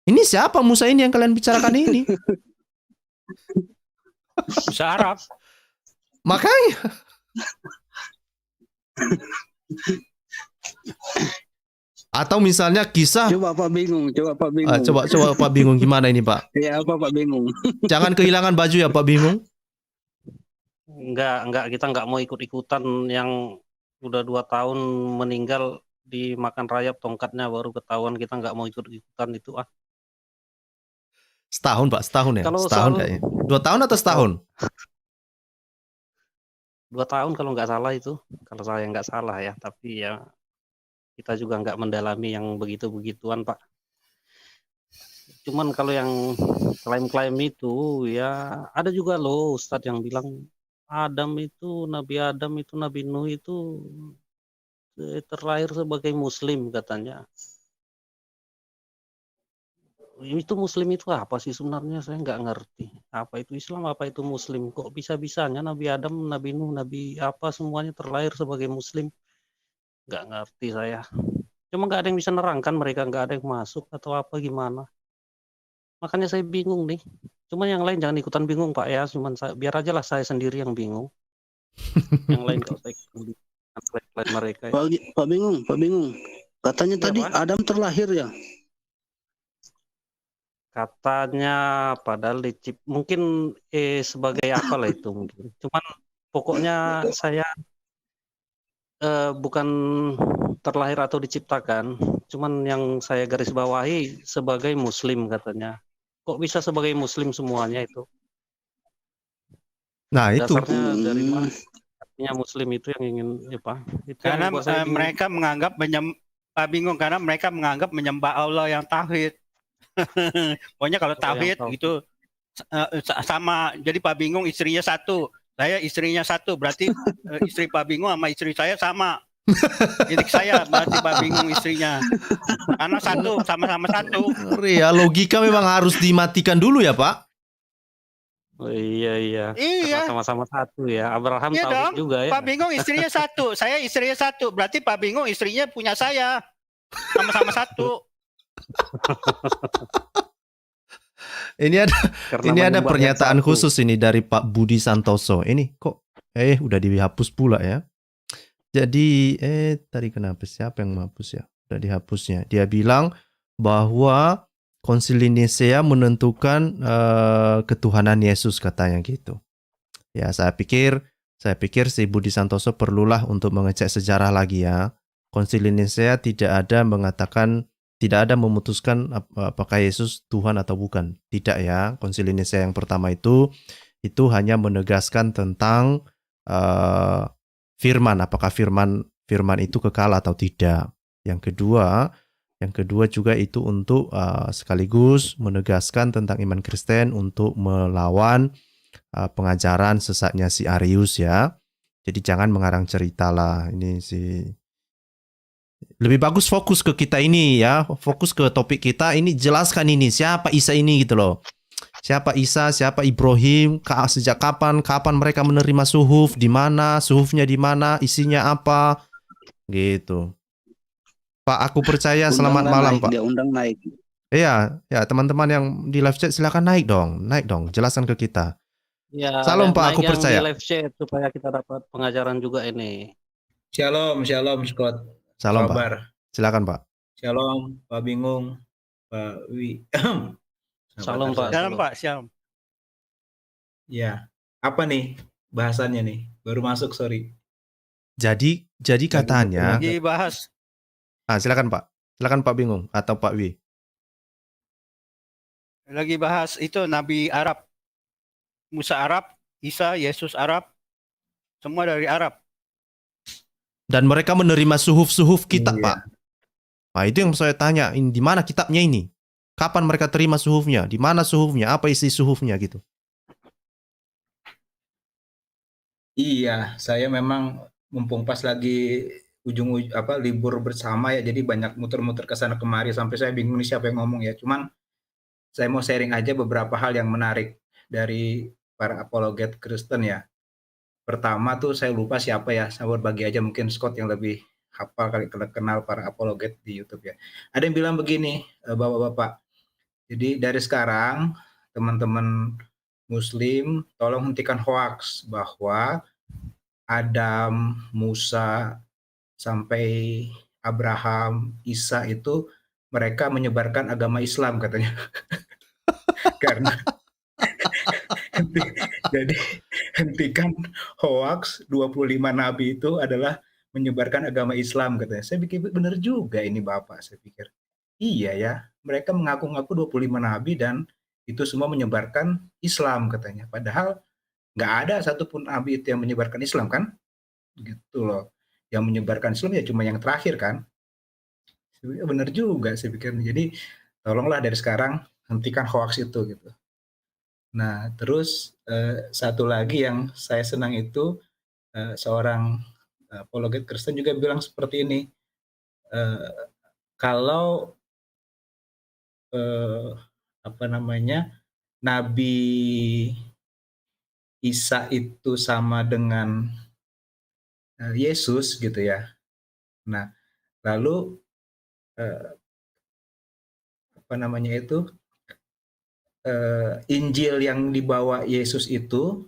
Ini siapa Musa ini yang kalian bicarakan ini? Musa Arab. Makanya. Atau misalnya kisah. Coba Pak bingung. Coba Pak bingung gimana ini Pak? Ya apa Pak bingung? Jangan kehilangan baju ya Pak bingung. Enggak, kita enggak mau ikut-ikutan yang udah 2 tahun meninggal dimakan rayap tongkatnya baru ketahuan, kita enggak mau ikut-ikutan itu Setahun Pak, setahun ya? Kalau setahun kayaknya. 2 tahun atau setahun? 2 tahun kalau nggak salah itu, kalau saya nggak salah ya, tapi ya kita juga nggak mendalami yang begitu-begituan Pak. Cuman kalau yang klaim-klaim itu ya ada juga loh Ustadz yang bilang Nabi Adam itu Nabi Nuh itu terlahir sebagai Muslim katanya. itu Muslim itu apa sih sebenarnya? Saya nggak ngerti. Apa itu Islam, apa itu Muslim? Kok bisa-bisanya Nabi Adam, Nabi Nuh, Nabi apa semuanya terlahir sebagai Muslim? Nggak ngerti saya. Cuma nggak ada yang bisa nerangkan, mereka nggak ada yang masuk atau apa gimana. Makanya saya bingung nih. Cuma yang lain jangan ikutan bingung Pak ya. Cuman biar aja lah saya sendiri yang bingung. Yang lain nggak usah ikutan bingung mereka. Ya. Pak Bingung. Katanya Iya, tadi Pak. Adam terlahir ya? Katanya padahal mungkin sebagai apa lah itu mungkin. Cuman pokoknya saya bukan terlahir atau diciptakan, cuman yang saya garis bawahi sebagai Muslim katanya. Kok bisa sebagai Muslim semuanya itu? Nah, itu. Dasarnya dari mana? Artinya Muslim itu yang ingin apa? Itu yang Karena buat saya bingung. mereka menganggap bingung karena mereka menganggap menyembah Allah yang tauhid. Pokoknya kalau tauhid itu sama. Jadi Pak Bingung istrinya satu, saya istrinya satu, berarti istri Pak Bingung sama istri saya sama. Jadi saya berarti Pak Bingung istrinya. Karena satu, sama-sama satu. Ya, logika memang harus dimatikan dulu ya, Pak. Oh, iya. Iya. Sama-sama satu ya. Abraham Iya tauhid dong. juga ya. Pak Bingung istrinya satu, saya istrinya satu, berarti Pak Bingung istrinya punya saya. Sama-sama satu. Ini ada pernyataan khusus ini dari Pak Budi Santoso. Ini kok udah dihapus pula ya. Jadi tadi kenapa siapa yang menghapus ya? Udah dihapusnya. Dia bilang bahwa Konsili Nisea menentukan ketuhanan Yesus katanya gitu. Ya, saya pikir si Budi Santoso perlulah untuk mengecek sejarah lagi ya. Konsili Nisea tidak ada memutuskan apakah Yesus Tuhan atau bukan. Tidak ya. Konsili Nisea yang pertama itu hanya menegaskan tentang firman, apakah firman itu kekal atau tidak. Yang kedua juga itu untuk sekaligus menegaskan tentang iman Kristen untuk melawan pengajaran sesatnya si Arius ya. Jadi jangan mengarang cerita lah. Ini lebih bagus fokus ke kita ini ya, fokus ke topik kita ini, jelaskan ini siapa Isa ini gitu loh. Siapa Isa, siapa Ibrahim, sejak kapan mereka menerima suhuf, di mana, suhufnya di mana, isinya apa, gitu. Pak, aku percaya. Selamat malam, Pak. Dia undang naik. Iya, ya teman-teman yang di live chat silakan naik dong, jelaskan ke kita. Ya, Salam Pak, aku percaya. Di live chat supaya kita dapat pengajaran juga ini. Shalom Scott. Salam kabar? Pak. Silakan Pak. Shalom Pak Bingung, Pak Wi. Salam Pak. Shalom Pak, shalom. Ya, apa nih bahasannya nih? Baru masuk, sorry. Jadi katanya. Lagi bahas. Silakan Pak. Silakan Pak Bingung atau Pak Wi. Lagi bahas itu Nabi Arab. Musa Arab, Isa, Yesus Arab. Semua dari Arab. Dan mereka menerima suhuf kitab, Iya. Pak. Nah, itu yang saya tanya, di mana kitabnya ini? Kapan mereka terima suhufnya? Di mana suhufnya? Apa isi suhufnya gitu? Iya, saya memang mumpung pas lagi libur bersama ya, jadi banyak muter-muter ke sana kemari sampai saya bingung nih siapa yang ngomong ya. Cuman saya mau sharing aja beberapa hal yang menarik dari para apologet Kristen ya. Pertama tuh saya lupa siapa ya, saya berbagi aja, mungkin Scott yang lebih hafal kali kenal para apologet di YouTube ya. Ada yang bilang begini, Bapak-bapak. Jadi dari sekarang teman-teman Muslim tolong hentikan hoaks bahwa Adam, Musa sampai Abraham, Isa itu mereka menyebarkan agama Islam katanya. Karena jadi hentikan hoaks, 25 nabi itu adalah menyebarkan agama Islam katanya. Saya pikir benar juga ini Bapak, saya pikir. Iya ya, mereka mengaku-ngaku 25 nabi dan itu semua menyebarkan Islam katanya. Padahal nggak ada satupun nabi itu yang menyebarkan Islam kan? Gitu loh. Yang menyebarkan Islam ya cuma yang terakhir kan? Benar juga saya pikir. Jadi tolonglah dari sekarang hentikan hoaks itu gitu. Nah, terus satu lagi yang saya senang itu seorang apologet Kristen juga bilang seperti ini, kalau apa namanya, Nabi Isa itu sama dengan Yesus gitu ya. Nah, lalu apa namanya itu, Injil yang dibawa Yesus itu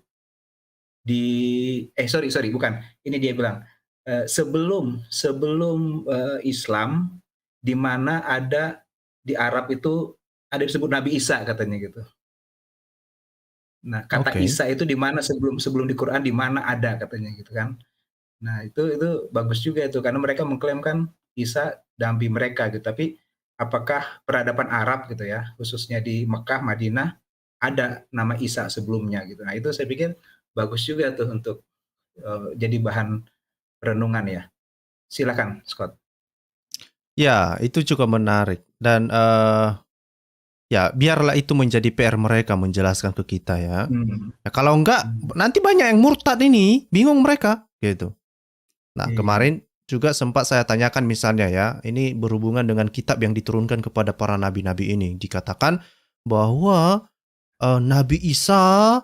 sorry bukan, ini dia bilang sebelum Islam, di mana ada di Arab itu ada disebut Nabi Isa katanya gitu. Nah, kata Oke. Isa itu di mana sebelum di Quran, di mana ada katanya gitu kan. Nah, itu bagus juga itu karena mereka mengklaim kan Isa nabi mereka gitu. Tapi apakah peradaban Arab gitu ya, khususnya di Mekah, Madinah ada nama Isa sebelumnya gitu. Nah, itu saya pikir bagus juga tuh untuk jadi bahan renungan ya. Silakan, Scott. Ya, itu juga menarik dan ya biarlah itu menjadi PR mereka menjelaskan ke kita ya. Ya kalau enggak nanti banyak yang murtad ini, bingung mereka gitu. Nah, Iya. kemarin juga sempat saya tanyakan misalnya ya, ini berhubungan dengan kitab yang diturunkan kepada para nabi-nabi ini. Dikatakan bahwa Nabi Isa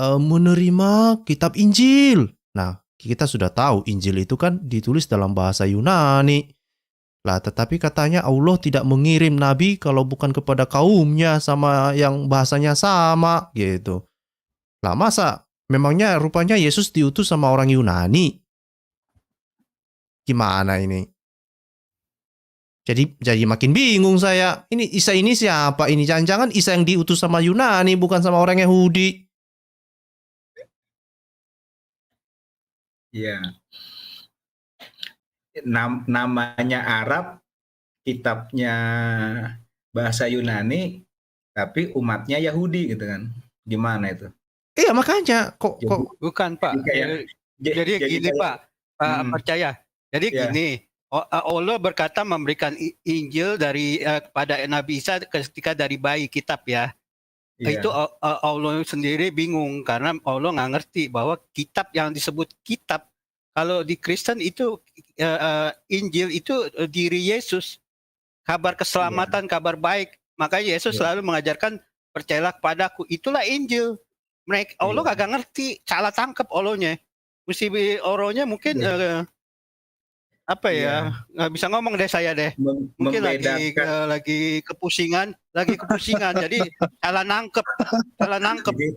menerima kitab Injil. Nah, kita sudah tahu Injil itu kan ditulis dalam bahasa Yunani. Lah, tetapi katanya Allah tidak mengirim nabi kalau bukan kepada kaumnya sama yang bahasanya sama gitu. Lah, masa memangnya rupanya Yesus diutus sama orang Yunani? Gimana ini? Jadi makin bingung saya. Ini Isa ini siapa? Ini jangan-jangan Isa yang diutus sama Yunani bukan sama orang Yahudi. Iya. Namanya Arab, kitabnya bahasa Yunani, tapi umatnya Yahudi gitu kan. Gimana itu? Iya makanya kok Bukan Pak. Jadi gini kayak- Pak, percaya. Jadi Ya. gini, Allah berkata memberikan Injil dari pada Nabi Isa ketika dari bayi kitab ya. Iya. Itu Allah sendiri bingung karena Allah nggak ngerti bahwa kitab yang disebut kitab kalau di Kristen itu Injil itu diri Yesus, kabar keselamatan, kabar baik. Makanya Yesus Iya. selalu mengajarkan percayalah kepadaku. Itulah Injil. Mereka Allah Iya. kagak ngerti, salah tangkap Allahnya. Mesti Allahnya mungkin apa ya? Nggak bisa ngomong deh saya deh. Mungkin lagi kepusingan. Jadi salah nangkep. Jadi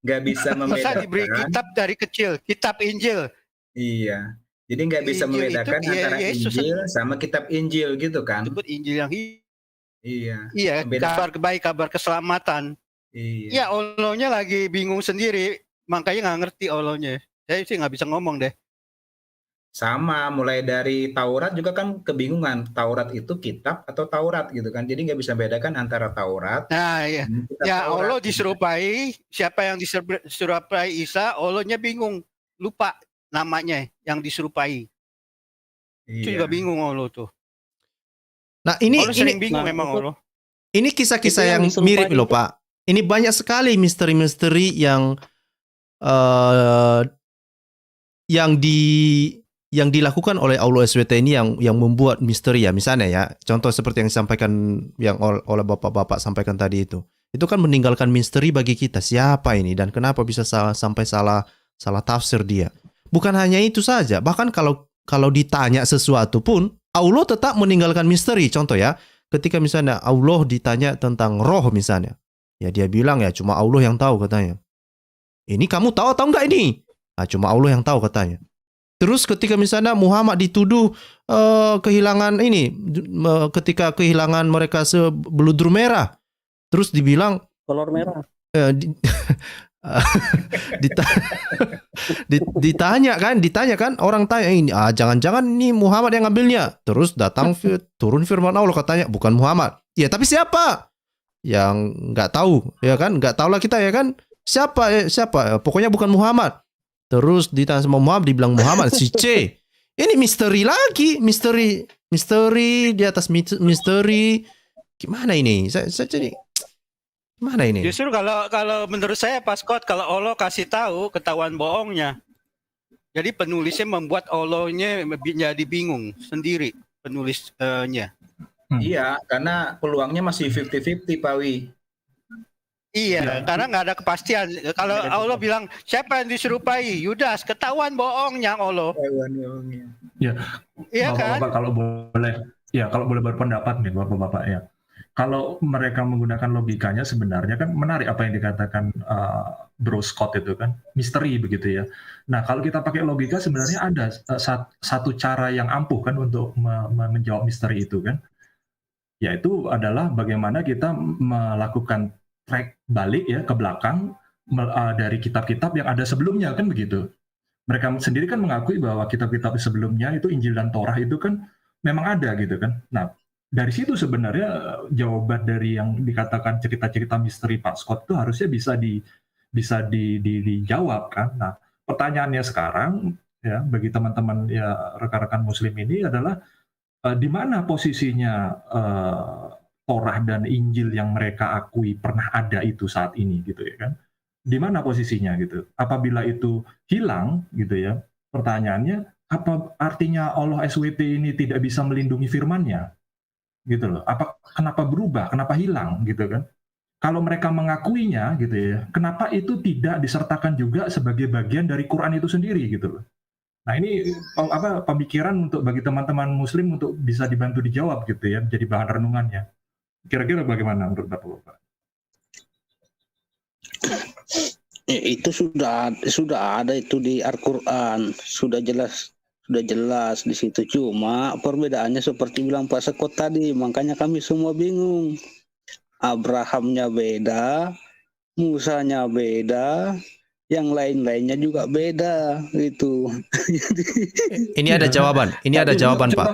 nggak bisa Masa membedakan. diberi kitab dari kecil, kitab Injil. Iya. Jadi nggak bisa Injil membedakan itu antara Yesus Injil sama kitab Injil gitu kan? Disebut Injil yang Iya. kabar baik, kabar keselamatan. Iya. Ya Allahnya lagi bingung sendiri, makanya nggak ngerti Allahnya. Saya sih nggak bisa ngomong deh. Sama, mulai dari Taurat juga kan kebingungan. Taurat itu kitab atau Taurat gitu kan. Jadi nggak bisa bedakan antara Taurat. Nah ya, Taurat, Allah diserupai, siapa yang diserupai Isa, Allahnya bingung, lupa namanya yang diserupai. Itu juga bingung Allah tuh. Nah, ini sering bingung memang Allah. Ini kisah-kisah yang mirip loh Pak. Ini banyak sekali misteri-misteri yang yang dilakukan oleh Allah SWT ini yang membuat misteri ya. Misalnya ya, contoh seperti yang disampaikan yang oleh Bapak-bapak sampaikan tadi itu. Itu kan meninggalkan misteri bagi kita. Siapa ini dan kenapa bisa sampai salah tafsir dia. Bukan hanya itu saja, bahkan kalau ditanya sesuatu pun Allah tetap meninggalkan misteri. Contoh ya, ketika misalnya Allah ditanya tentang roh misalnya. Ya dia bilang ya cuma Allah yang tahu katanya. Ini kamu tahu atau enggak ini? Nah, cuma Allah yang tahu katanya. Terus ketika misalnya Muhammad dituduh kehilangan ini, ketika kehilangan mereka sebeludur merah, terus dibilang kolor merah. Ditanya kan orang tanya ini, jangan-jangan ini Muhammad yang ngambilnya. Terus turun firman Allah katanya bukan Muhammad. Ya tapi siapa? Yang nggak tahu, ya kan? Nggak tahu lah kita ya kan? Siapa? Pokoknya bukan Muhammad. Terus ditanya sama Muhammad, dibilang Muhammad si C. Ini misteri lagi, misteri di atas misteri. Gimana ini? Saya jadi gimana ini? Justru kalau menurut saya Pak Scott, kalau Allah kasih tahu ketahuan bohongnya. Jadi penulisnya membuat Allahnya jadi bingung sendiri penulisnya. Iya, karena peluangnya masih 50-50 Pak Wi. Iya, karena nggak ada kepastian. Kalau Allah bilang siapa yang diserupai? Yudas, ketahuan bohongnya Allah. Ya, Iya kan? Bapak-bapak kalau boleh berpendapat nih Bapak-bapak ya. Kalau mereka menggunakan logikanya sebenarnya kan menarik apa yang dikatakan Bro Scott itu kan, misteri begitu ya. Nah, kalau kita pakai logika sebenarnya ada satu cara yang ampuh kan untuk menjawab misteri itu kan. Yaitu adalah bagaimana kita melakukan track balik ya ke belakang dari kitab-kitab yang ada sebelumnya kan begitu. Mereka sendiri kan mengakui bahwa kitab-kitab sebelumnya itu Injil dan Torah itu kan memang ada gitu kan. Nah, dari situ sebenarnya jawaban dari yang dikatakan cerita-cerita misteri Pak Scott itu harusnya bisa dijawab kan. Nah, pertanyaannya sekarang ya bagi teman-teman ya rekan-rekan Muslim ini adalah di mana posisinya Torah dan Injil yang mereka akui pernah ada itu saat ini gitu ya kan? Di mana posisinya gitu? Apabila itu hilang gitu ya, pertanyaannya apa artinya Allah SWT ini tidak bisa melindungi firman-Nya gitu loh? Kenapa berubah? Kenapa hilang gitu kan? Kalau mereka mengakuinya gitu ya, kenapa itu tidak disertakan juga sebagai bagian dari Quran itu sendiri gitu loh? Nah ini pemikiran untuk bagi teman-teman Muslim untuk bisa dibantu dijawab gitu ya, jadi bahan renungannya. Kira-kira bagaimana menurut Bapak-Bapak? Ya, itu sudah ada itu di Al-Qur'an, sudah jelas di situ. Cuma perbedaannya seperti bilang Pak Sekot tadi, makanya kami semua bingung. Abrahamnya beda, Musanya beda, yang lain-lainnya juga beda gitu. Ini ada jawaban. Ini ada jawaban, Pak.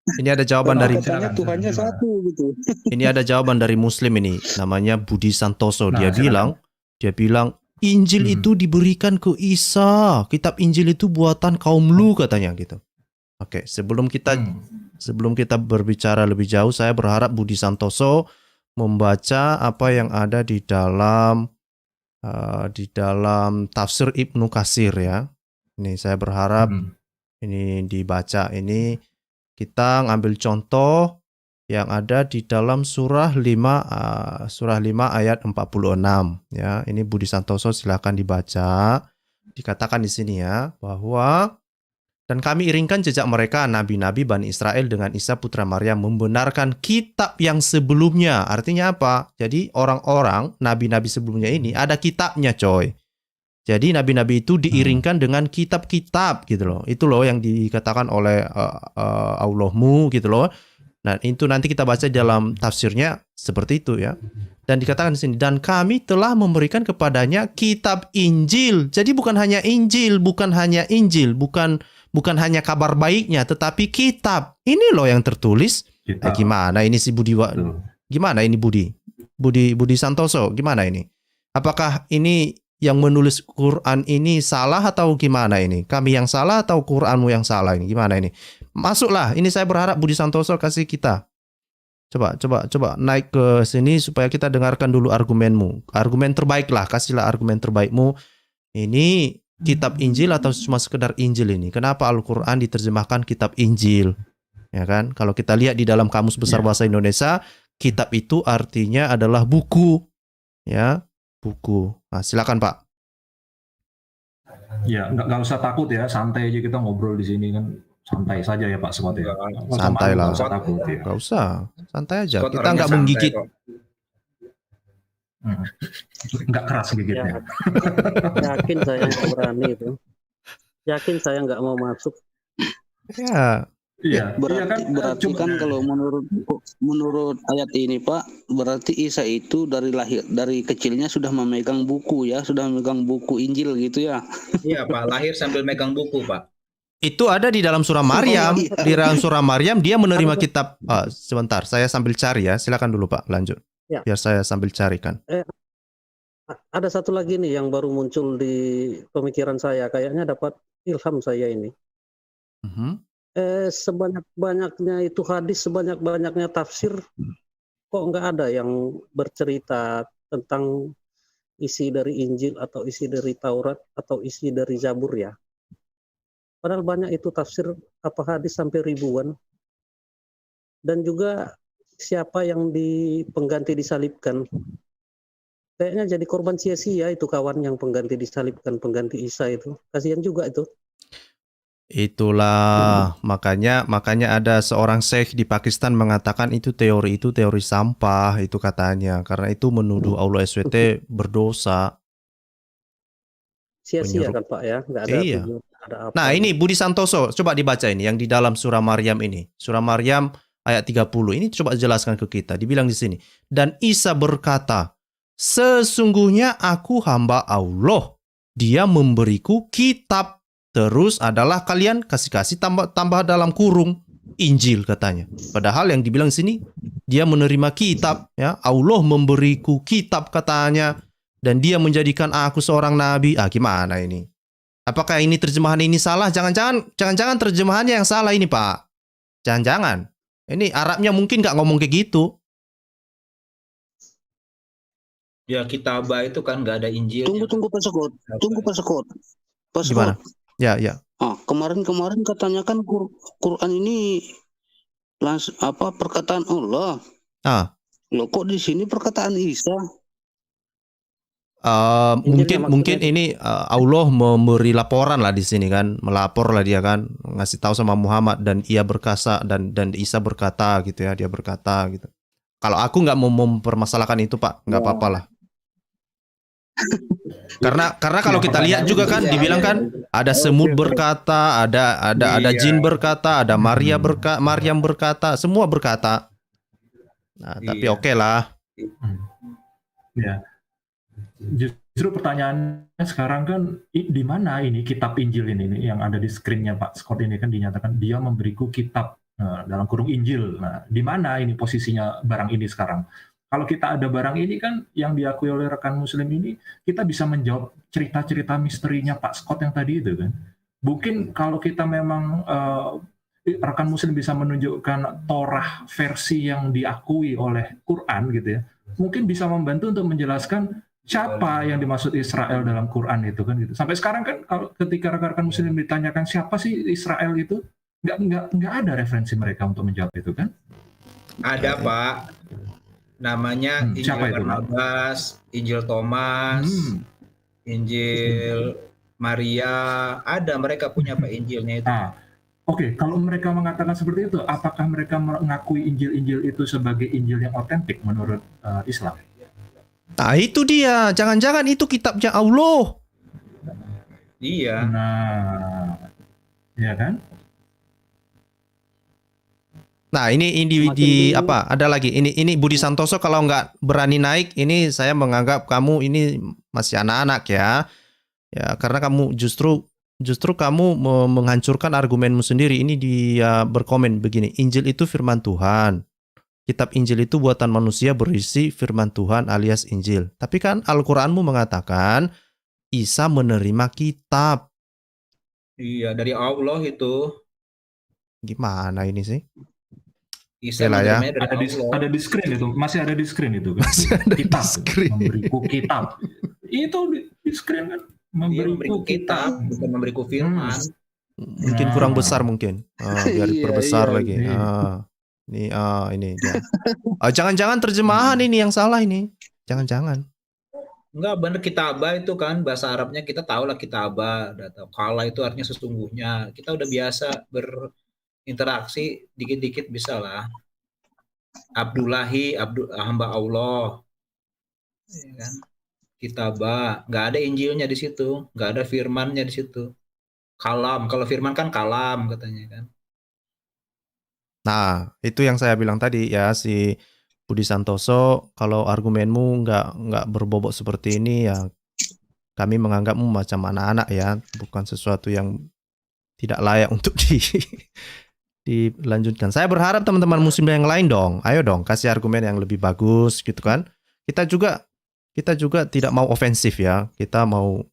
Ini ada jawaban dari Tuhannya satu gitu. Ini ada jawaban dari Muslim ini, namanya Budi Santoso. Dia bilang Injil itu diberikan ke Isa. Kitab Injil itu buatan kaum lu katanya gitu. Oke, sebelum kita berbicara lebih jauh, saya berharap Budi Santoso membaca apa yang ada di dalam tafsir Ibnu Katsir ya. Ini saya berharap ini dibaca. Ini kita ngambil contoh yang ada di dalam surah 5 ayat 46 ya. Ini Budi Santoso silakan dibaca. Dikatakan di sini ya bahwa dan kami iringkan jejak mereka nabi-nabi Bani Israel dengan Isa putra Maryam membenarkan kitab yang sebelumnya. Artinya apa? Jadi orang-orang nabi-nabi sebelumnya ini ada kitabnya coy. Jadi nabi-nabi itu diiringkan dengan kitab-kitab gitu loh. Itu loh yang dikatakan oleh Allahmu gitu loh. Nah, itu nanti kita baca dalam tafsirnya seperti itu ya. Dan dikatakan di sini dan kami telah memberikan kepadanya kitab Injil. Jadi bukan hanya Injil, bukan hanya kabar baiknya, tetapi kitab. Ini loh yang tertulis. Nah, gimana ini si Budi? Gimana ini Budi Santoso? Gimana ini? Apakah ini yang menulis Quran ini salah atau gimana ini? Kami yang salah atau Quranmu yang salah ini? Gimana ini? Masuklah. Ini saya berharap Budi Santoso kasih kita. Coba naik ke sini supaya kita dengarkan dulu argumenmu. Argumen terbaik lah, kasihlah argumen terbaikmu. Ini kitab Injil atau cuma sekedar Injil ini? Kenapa Al-Quran diterjemahkan kitab Injil? Ya kan? Kalau kita lihat di dalam Kamus Besar Bahasa Indonesia, kitab itu artinya adalah buku. Ya, buku. Nah, silakan Pak. Ya, nggak usah takut ya, santai aja kita ngobrol di sini kan. Santai saja ya Pak Scott ya. Santai lah. Nggak usah takut ya. Nggak usah, santai aja. Scott Kita nggak menggigit. Nggak keras gigitnya. Yakin saya nggak berani itu. Yakin saya nggak mau masuk. Ya. Iya. Berarti kan kalau menurut ayat ini Pak, berarti Isa itu dari kecilnya sudah memegang buku ya, sudah memegang buku Injil gitu ya. Iya Pak, lahir sambil megang buku Pak. Itu ada di dalam surah Maryam. Di dalam surah Maryam dia menerima kitab. Sebentar, saya sambil cari ya. Silakan dulu Pak, lanjut. Ya. Biar saya sambil carikan. Ada satu lagi nih yang baru muncul di pemikiran saya. Kayaknya dapat ilham saya ini. Sebanyak-banyaknya itu hadis, sebanyak-banyaknya tafsir, kok nggak ada yang bercerita tentang isi dari Injil atau isi dari Taurat atau isi dari Zabur ya. Padahal banyak itu tafsir hadis sampai ribuan. dan juga siapa yang pengganti disalibkan. Kayaknya jadi korban sia-sia itu kawan yang pengganti disalibkan, pengganti Isa itu. Kasihan juga itu. Itulah makanya ada seorang syekh di Pakistan mengatakan itu teori sampah itu katanya, karena itu menuduh Allah SWT berdosa. Sia-sia kan Pak ya, nggak ada Iya. tujuan, ada apa. Nah ini Budi Santoso, coba dibaca ini yang di dalam surah Maryam ini. Surah Maryam ayat 30. Ini coba jelaskan ke kita. Dibilang di sini. Dan Isa berkata, sesungguhnya aku hamba Allah. Dia memberiku kitab. Terus adalah kalian kasih tambah dalam kurung Injil katanya. Padahal yang dibilang di sini dia menerima kitab ya. Allah memberiku kitab katanya dan dia menjadikan aku seorang nabi. Gimana ini? Apakah ini terjemahan ini salah? Jangan-jangan terjemahannya yang salah ini, Pak. Jangan-jangan. Ini Arabnya mungkin nggak ngomong kayak gitu. Ya kitabah itu kan nggak ada Injil. Tunggu Pak Sekot. Tunggu Pak Sekot. Pak Sekot. Gimana? Ya. Kemarin katanya kan Quran ini perkataan Allah. Loh kok di sini perkataan Isa? Mungkin ini Allah memberi laporan lah di sini kan, melapor lah dia kan, ngasih tahu sama Muhammad dan ia berkata dan Isa berkata gitu ya, dia berkata gitu. Kalau aku nggak mau mempermasalahkan itu Pak, nggak apa-apa lah. Karena kalau kita lihat juga kan dibilang kan ada semut berkata, ada jin berkata, ada Maryam berkata, semua berkata. Nah, tapi oke lah. Ya. Justru pertanyaannya sekarang kan di mana ini kitab Injil ini yang ada di screen-nya Pak Scott ini kan dinyatakan dia memberiku kitab dalam kurung Injil. Nah, di mana ini posisinya barang ini sekarang? Kalau kita ada barang ini kan yang diakui oleh rekan muslim ini, kita bisa menjawab cerita-cerita misterinya Pak Scott yang tadi itu kan. Mungkin kalau kita memang rekan muslim bisa menunjukkan Torah versi yang diakui oleh Quran gitu ya, mungkin bisa membantu untuk menjelaskan siapa yang dimaksud Israel dalam Quran itu kan gitu. Sampai sekarang kan kalau ketika rekan-rekan muslim ditanyakan siapa sih Israel itu, nggak ada referensi mereka untuk menjawab itu kan? Ada Pak. Namanya Injil Barnabas, Injil Thomas, Injil Maria, ada mereka punya Pak Injilnya itu. Oke, kalau mereka mengatakan seperti itu, apakah mereka mengakui Injil-Injil itu sebagai Injil yang otentik menurut Islam? Nah itu dia, jangan-jangan itu kitabnya Allah. Iya. Nah, ya kan? Nah ini di apa? Ada lagi. Ini Budi Santoso kalau nggak berani naik, ini saya menganggap kamu ini masih anak-anak ya. Ya karena kamu justru kamu menghancurkan argumenmu sendiri. Ini dia berkomen begini. Injil itu firman Tuhan. Kitab Injil itu buatan manusia berisi firman Tuhan alias Injil. Tapi kan Al-Quranmu mengatakan Isa menerima kitab. Iya dari Allah itu. Gimana ini sih? Isa ya. Ada di screen itu, masih ada di screen itu kan. Masih ada kitab, di screen. Memberiku kitab. Itu di screen kan. Memberiku kitab, bukan memberiku firman. Mungkin kurang besar mungkin. Biar diperbesar lagi. Ini dia. Jangan-jangan terjemahan ini yang salah ini. Jangan-jangan. Enggak benar, kitabah itu kan bahasa Arabnya kita tahu lah kitabah. Kala itu artinya sesungguhnya. Kita udah biasa berinteraksi dikit-dikit bisa lah. Abdullahi, hamba Allah. Ya kan? Kitabah, nggak ada Injilnya di situ, nggak ada firmannya di situ. Kalam, kalau firman kan kalam katanya kan. Nah, itu yang saya bilang tadi ya, si Budi Santoso, kalau argumenmu nggak berbobot seperti ini ya, kami menganggapmu macam anak-anak ya, bukan sesuatu yang tidak layak untuk dilanjutkan. Saya berharap teman-teman muslim yang lain dong, ayo dong kasih argumen yang lebih bagus gitu kan. Kita juga tidak mau ofensif ya. Kita mau,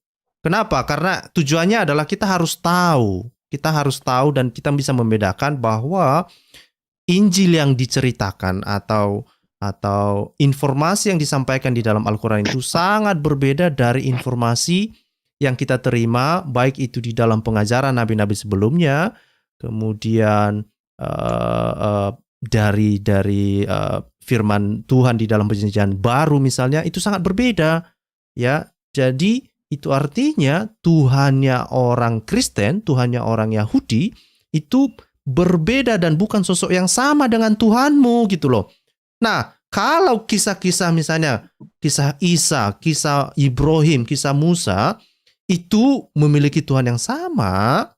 kenapa? Karena tujuannya adalah kita harus tahu dan kita bisa membedakan bahwa Injil yang diceritakan atau informasi yang disampaikan di dalam Al-Quran itu sangat berbeda dari informasi yang kita terima, baik itu di dalam pengajaran nabi-nabi sebelumnya, kemudian dari firman Tuhan di dalam perjanjian baru misalnya itu sangat berbeda ya. Jadi itu artinya Tuhannya orang Kristen, Tuhannya orang Yahudi itu berbeda dan bukan sosok yang sama dengan Tuhanmu gitu loh. Nah, kalau kisah-kisah misalnya kisah Isa, kisah Ibrahim, kisah Musa itu memiliki Tuhan yang sama,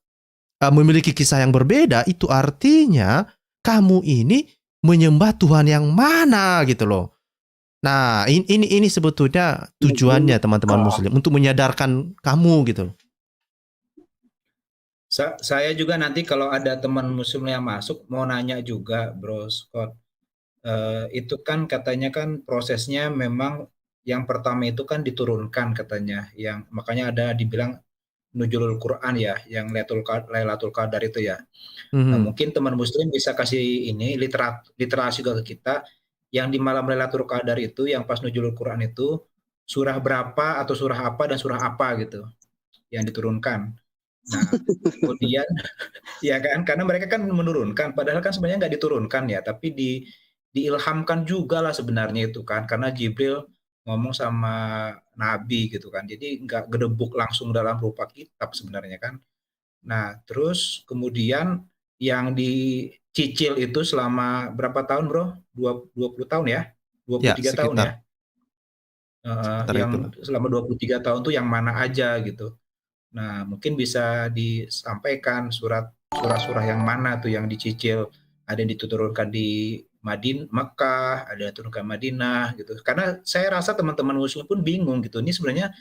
memiliki kisah yang berbeda, itu artinya kamu ini menyembah Tuhan yang mana gitu loh. Nah, ini sebetulnya tujuannya teman-teman Muslim untuk menyadarkan kamu gitu loh. Saya juga nanti kalau ada teman Muslim yang masuk mau nanya juga, Bro Scott. Itu kan katanya kan prosesnya memang yang pertama itu kan diturunkan katanya, yang makanya ada dibilang nuzulul Quran ya, yang Lailatul Qadar itu ya. Nah, mungkin teman Muslim bisa kasih ini literasi juga ke kita, yang di malam Lailatul Qadar itu, yang pas nuzulul Quran itu surah berapa atau surah apa dan surah apa gitu yang diturunkan. Nah, kemudian ya kan, karena mereka kan menurunkan, padahal kan sebenarnya nggak diturunkan ya, tapi diilhamkan juga lah sebenarnya itu kan, karena Jibril ngomong sama Nabi gitu kan, jadi nggak gedebuk langsung dalam rupa kitab sebenarnya kan. Nah, terus kemudian yang dicicil itu selama berapa tahun bro? 20 tahun ya? 23 tahun ya? Yang selama 23 tahun tuh yang mana aja gitu. Nah, mungkin bisa disampaikan surah-surah yang mana tuh yang dicicil, ada yang diturunkan di Mekah, ada yang diturunkan Madinah gitu. Karena saya rasa teman-teman Muslim pun bingung gitu. Ini sebenarnya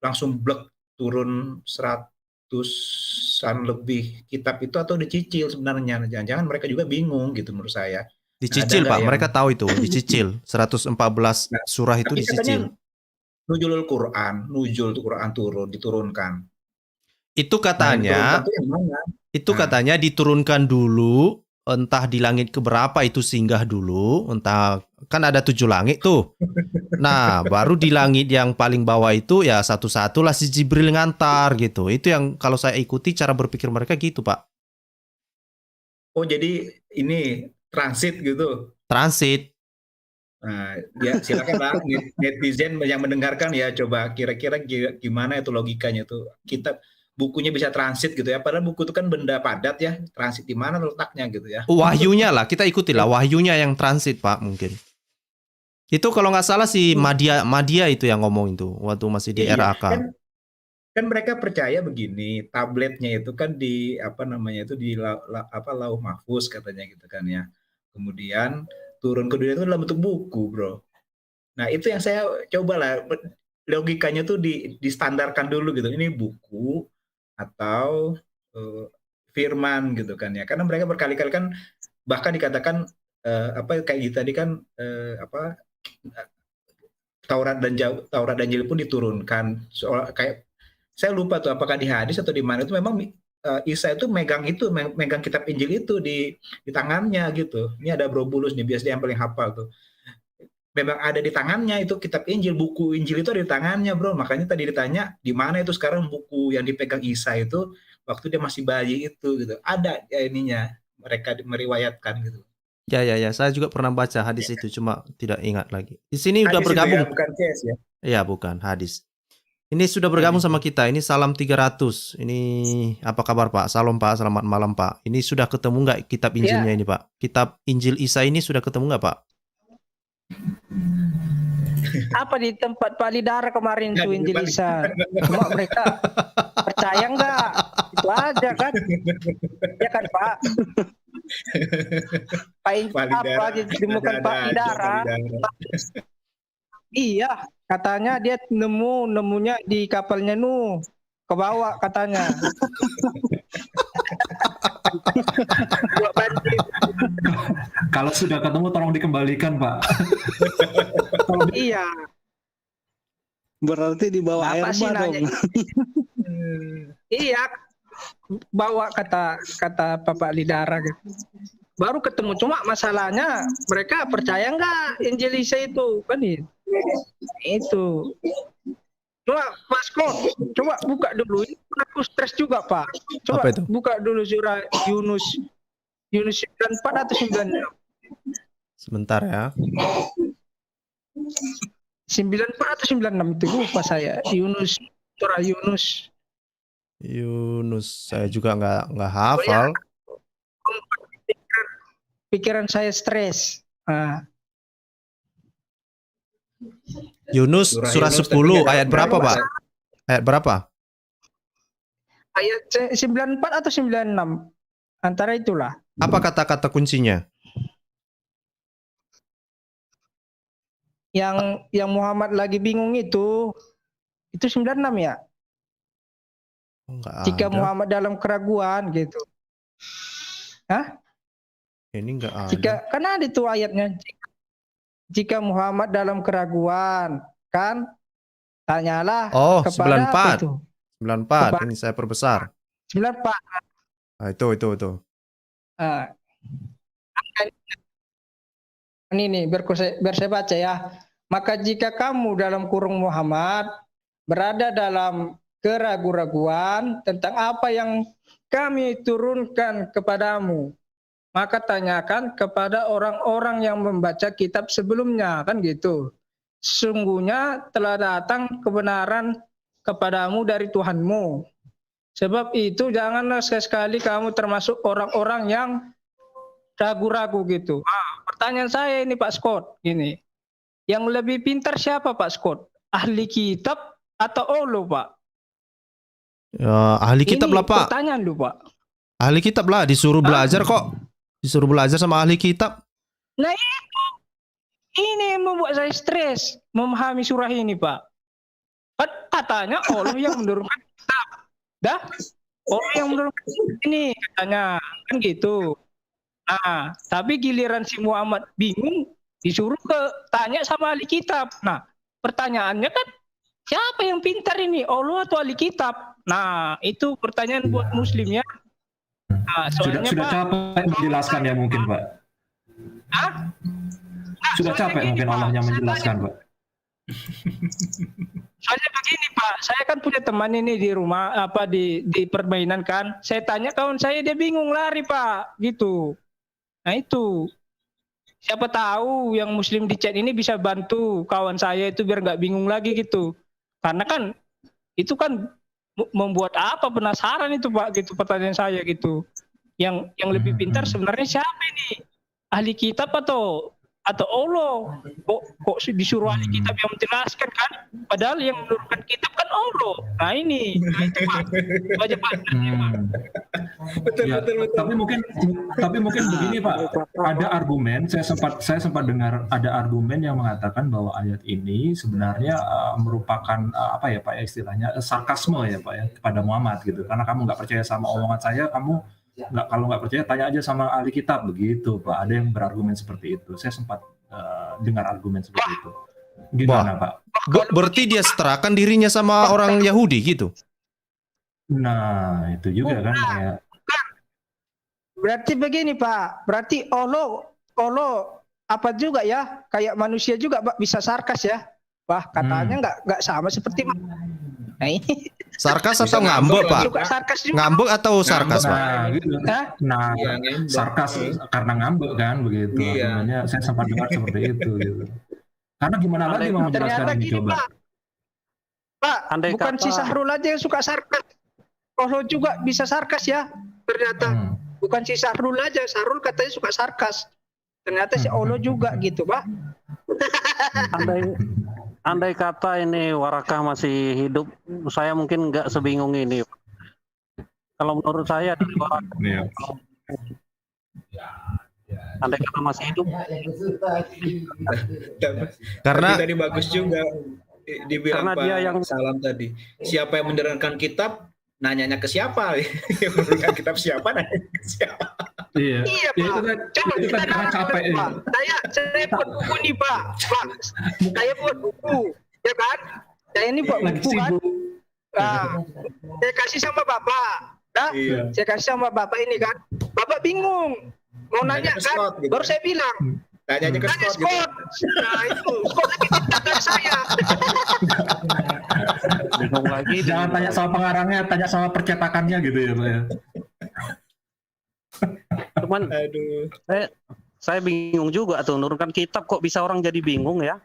langsung blek turun 100-an lebih kitab itu atau dicicil sebenarnya. Jangan-jangan mereka juga bingung gitu menurut saya. Dicicil Pak, mereka tahu itu, dicicil. 114 surah itu dicicil. Nuzulul Quran, turun, diturunkan. Itu katanya, katanya diturunkan dulu, entah di langit keberapa itu singgah dulu, entah kan ada 7 langit tuh. Nah, baru di langit yang paling bawah itu ya satu-satu lah si Jibril ngantar gitu. Itu yang kalau saya ikuti cara berpikir mereka gitu, Pak. Oh, jadi ini transit gitu? Transit. Nah, ya silakan netizen yang mendengarkan ya, coba kira-kira gimana itu logikanya tuh. Bukunya bisa transit gitu ya, padahal buku itu kan benda padat ya, transit di mana letaknya gitu ya. Wahyunya lah, kita ikutilah wahyunya yang transit Pak mungkin. Itu kalau nggak salah si Madia itu yang ngomong itu waktu masih di RAK. Kan mereka percaya begini, tabletnya itu kan di Lauh Mahfuz katanya gitu kan ya. Kemudian turun ke dunia itu dalam bentuk buku, bro. Nah, itu yang saya cobalah logikanya tuh distandarkan dulu gitu. Ini buku atau firman gitu kan ya. Karena mereka berkali-kali kan bahkan dikatakan kayak gitu tadi kan Taurat dan Injil pun diturunkan. Kayak saya lupa tuh apakah di hadis atau di mana itu memang Isa itu megang kitab Injil itu di tangannya gitu. Ini ada Bro Bulus nih, biasanya yang paling hafal tuh. Memang ada di tangannya itu kitab Injil, buku Injil itu ada di tangannya, bro. Makanya tadi ditanya di mana itu sekarang buku yang dipegang Isa itu waktu dia masih bayi itu gitu. Ada ya ininya, mereka meriwayatkan gitu. Ya, saya juga pernah baca hadis itu, cuma tidak ingat lagi. Di sini hadis udah bergabung. Ya, bukan CS ya? Iya, bukan hadis. Ini sudah bergabung sama kita. Ini Salam 300. Ini apa kabar Pak? Salam Pak, selamat malam Pak. Ini sudah ketemu nggak kitab Injilnya ini Pak? Kitab Injil Isa ini sudah ketemu nggak Pak? Apa di tempat Pak Lidara kemarin tuh Injil Isa? Cuma mereka percaya nggak? Itu aja kan? Ya kan Pak? Pak Injil apa ditemukan Pak Lidara? Iya, katanya dia nemunya di kapalnya ke bawah katanya. Kalau sudah ketemu tolong dikembalikan Pak. Iya. Berarti di bawah air dong. Iya, bawa kata Bapak Lidara gitu. Baru ketemu, cuma masalahnya mereka percaya nggak Injil Isa itu kan itu. Coba Mas Kok, coba buka dulu. Aku stres juga Pak. Coba buka dulu surah Yunus 94 atau 9. Sebentar ya. 94 atau 96 itu lupa saya. Yunus, surah Yunus. Yunus, saya juga nggak hafal. Pikiran saya stres. Nah, Yunus surah Yunus 10 tapi ayat berapa, Pak? Ayat berapa? ayat 94 atau 96 antara itulah. Apa kata-kata kuncinya? Yang Muhammad lagi bingung itu 96 ya. Enggak Jika ada. Muhammad dalam keraguan gitu. Hah? Ini enggak ada. Kan ada itu ayatnya. Jika Muhammad dalam keraguan, kan tanyalah Oh, kepada apa 94. itu? 94. Ini saya perbesar. 94. Nah, itu. Ah. Ini nih, biar saya baca ya. Maka jika kamu dalam kurung Muhammad berada dalam keraguan-raguan tentang apa yang kami turunkan kepadamu, maka tanyakan kepada orang-orang yang membaca kitab sebelumnya, kan gitu. Sesungguhnya telah datang kebenaran kepadamu dari Tuhanmu. Sebab itu janganlah sekali-kali kamu termasuk orang-orang yang ragu-ragu gitu. Pertanyaan saya ini Pak Scott, gini. Yang lebih pintar siapa Pak Scott? Ahli kitab atau Allah, Pak? Ya, ahli kitab Ini lah, Pak. pertanyaan lu, Pak. Ahli kitab lah, disuruh belajar kok. Disuruh belajar sama ahli kitab. Nah ini yang membuat saya stres memahami surah ini, Pak. Kan katanya Allah yang menurunkan kitab. Dah? Allah yang menurunkan kitab ini katanya. Kan gitu. Nah, tapi giliran si Muhammad bingung, disuruh tanya sama ahli kitab. Nah, pertanyaannya kan, siapa yang pintar ini? Allah atau ahli kitab? Nah, itu pertanyaan buat muslim ya. Nah, Sudah soalnya Pak, capek menjelaskan ya mungkin, Pak. Hah? Nah, Sudah soalnya capek gini, mungkin Pak, Allahnya saya menjelaskan, Pak. Soalnya begini Pak, saya kan punya teman ini di rumah, di permainan kan. Saya tanya kawan saya, dia bingung lari Pak, gitu. Nah itu, siapa tahu yang muslim di chat ini bisa bantu kawan saya itu biar nggak bingung lagi gitu. Karena kan itu kan membuat apa penasaran itu Pak, gitu pertanyaan saya gitu. Yang lebih pintar sebenarnya siapa ini? Ahli kitab atau Allah? Kok disuruh ahli kitab yang menjelaskan kan? Padahal yang menurunkan kitab kan Allah. Nah ini, nah itu Pak. Baca Pak. Ya, tapi mungkin begini Pak, ada argumen, saya sempat dengar ada argumen yang mengatakan bahwa ayat ini sebenarnya merupakan apa ya Pak istilahnya sarkasme ya Pak ya kepada Muhammad gitu, karena kamu nggak percaya sama omongan saya, kamu kalau nggak percaya tanya aja sama ahli kitab begitu Pak. Ada yang berargumen seperti itu, saya sempat dengar argumen seperti itu. Gimana Pak? Berarti dia setarakan dirinya sama orang Yahudi gitu? Nah itu juga kan kayak. Berarti begini Pak, berarti Allah apa juga ya, kayak manusia juga Pak, bisa sarkas ya. Wah katanya nggak sama seperti nah ini. Sarkas atau ngambek Pak? Suka sarkas juga. Ngambek atau sarkas Pak? Nah, gitu. Nah sarkas karena ngambek kan begitu. Makanya saya sempat dengar seperti itu gitu. Karena gimana lagi mau menjelaskan ini coba? Pak, bukan si Sahrul aja yang suka sarkas. Allah juga bisa sarkas ya. Ternyata bukan si Sahrul aja. Sahrul katanya suka sarkas. Ternyata si Allah juga gitu, Pak. Andai kata ini Warakah masih hidup, saya mungkin nggak sebingung ini. Kalau menurut saya dari Warakah, andai kata masih hidup. Karena tadi bagus juga dibilang Karena dia yang Salam tadi. Siapa yang menurunkan kitab? Nanyanya ke siapa? Yang menurunkan kitab siapa? Nanya ke siapa? Iya, Iya ya, Pak. Coba itu kan karena capek. Pak. Saya buat buku nih Pak. Saya buat buku, ya kan? Saya ini buat buku kan. Nah, saya kasih sama Bapak. Nah, saya kasih sama Bapak ini kan. Bapak bingung. Mau nanya kan? Scott, gitu Baru kan? saya bilang. Tanyanya ke Tanya Scott gitu. Scott. Nah itu, Scott lagi tanya saya. bingung lagi. Jangan tanya sama pengarangnya, tanya sama percetakannya gitu ya Pak ya. Cuman Saya bingung juga tuh, nurunkan kitab kok bisa orang jadi bingung ya.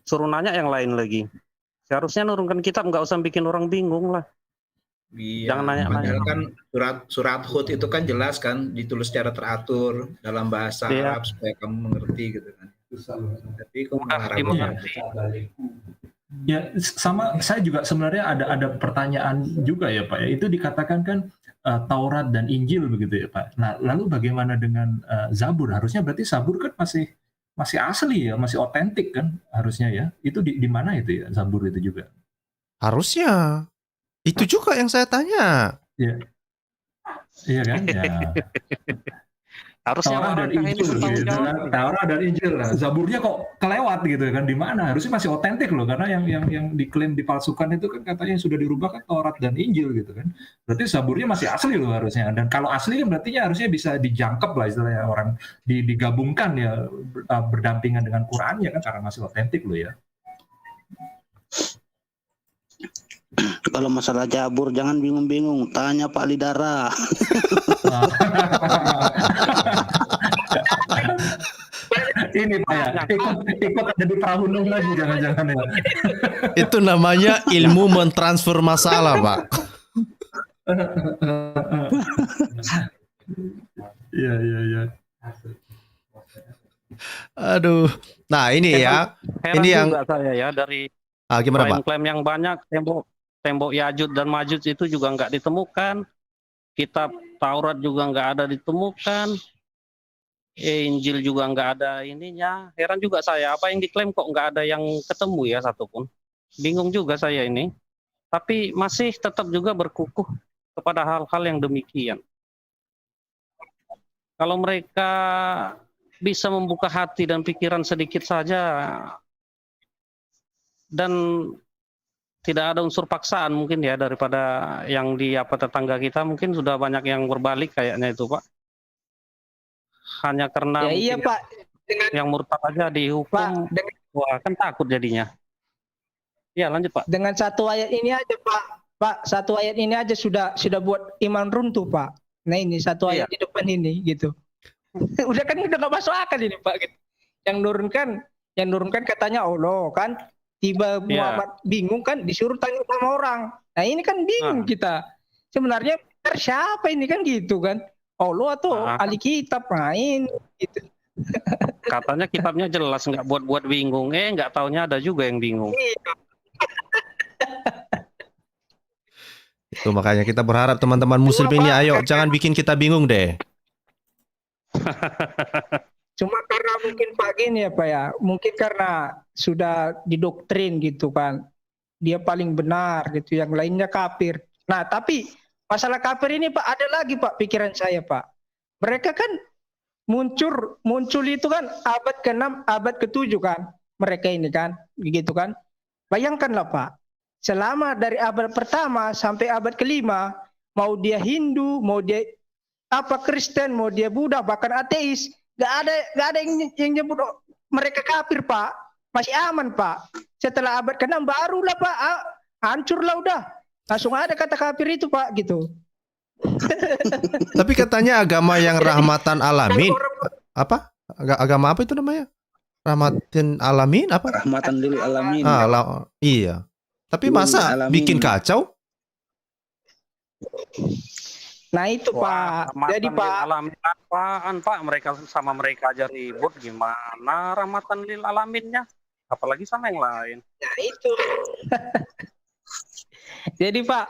Suruh nanya yang lain lagi. Seharusnya nurunkan kitab nggak usah bikin orang bingung lah. Iya, Jangan nanya-nanya. padahal kan surat Hud itu kan jelas kan, ditulis secara teratur dalam bahasa Iya. Arab supaya kamu mengerti gitu kan. Tapi kok Mudah malah dimengerti. Ya, sama saya juga sebenarnya ada pertanyaan juga ya Pak ya. Itu dikatakan kan Taurat dan Injil begitu ya Pak. Nah, lalu bagaimana dengan Zabur? Harusnya berarti Zabur kan masih asli ya, masih otentik kan harusnya ya. Itu di mana itu ya Zabur itu juga? Harusnya. Itu juga yang saya tanya. Iya. Iya kan? Ya. Harusnya Taurat dan orang ini Injil bertanggung gitu jawab. kan. Taurat dan Injil. Nah, Zaburnya kok kelewat gitu kan, di mana? Harusnya masih otentik loh, karena yang diklaim dipalsukan itu kan katanya yang sudah dirubah kan Taurat dan Injil gitu kan. Berarti Zaburnya masih asli loh harusnya. Dan kalau asli kan berarti harusnya bisa dijangkep lah istilahnya, orang digabungkan ya, berdampingan dengan Qurannya kan, karena masih otentik loh ya. Kalau masalah Zabur jangan bingung-bingung, tanya Pak Lidara. Ini Pak ya, ikut ada di perahu Nuh lagi jangan-jangan ya. Itu namanya ilmu mentransfer masalah, Pak. Iya. Aduh. Nah, ini ya. Heran Ini yang juga saya ya, dari gimana, Pak? klaim-klaim yang banyak, tembok Yajud dan Majud itu juga nggak ditemukan. Kitab Taurat juga nggak ada ditemukan. Injil juga nggak ada ininya. Heran juga saya, apa yang diklaim kok nggak ada yang ketemu ya satupun. Bingung juga saya ini. Tapi masih tetap juga berkukuh kepada hal-hal yang demikian. Kalau mereka bisa membuka hati dan pikiran sedikit saja, dan tidak ada unsur paksaan mungkin ya, daripada yang di tetangga kita, mungkin sudah banyak yang berbalik kayaknya itu Pak. Hanya karena Ya iya Pak, dengan yang murtad aja dihukum, wah kan takut jadinya. Ya lanjut Pak. dengan satu ayat ini aja Pak, satu ayat ini aja sudah buat iman runtuh Pak. Nah ini satu ayat di depan ini gitu. udah nggak masuk akal ini Pak. Gitu. Yang nurunkan katanya Allah kan. Tiba Muhammad bingung kan, disuruh tanya sama orang. Nah ini kan bingung kita. Sebenarnya siapa ini kan gitu kan? Allah atau ahli kitab main gitu. Katanya kitabnya jelas, nggak buat bingung. Nggak taunya ada juga yang bingung. Tuh makanya kita berharap teman-teman muslim ini ayo jangan bikin kita bingung deh. Cuma karena mungkin Pak gini ya Pak ya, mungkin karena sudah didoktrin gitu kan, dia paling benar gitu, yang lainnya kafir. Nah tapi masalah kafir ini Pak ada lagi Pak pikiran saya Pak. Mereka kan muncul itu kan abad ke-6, abad ke-7 kan, mereka ini kan, gitu kan. Bayangkanlah Pak, selama dari abad pertama sampai abad ke-5, mau dia Hindu, mau dia Kristen, mau dia Buddha, bahkan ateis, Gak ada yang nyebut mereka kafir Pak, masih aman Pak. Setelah abad ke-6 barulah Pak, hancurlah udah, langsung ada kata kafir itu Pak gitu. Tapi katanya agama yang rahmatan alamin, apa? Agama apa itu namanya? Rahmatin alamin apa? Rahmatan lil alamin. Iya. Tapi masa bikin kacau? Nah itu Pak, jadi Pak. Alamin apaan Pak? Mereka aja ribut, gimana rahmatan lil alaminnya? Apalagi sama yang lain. Nah itu. Jadi Pak,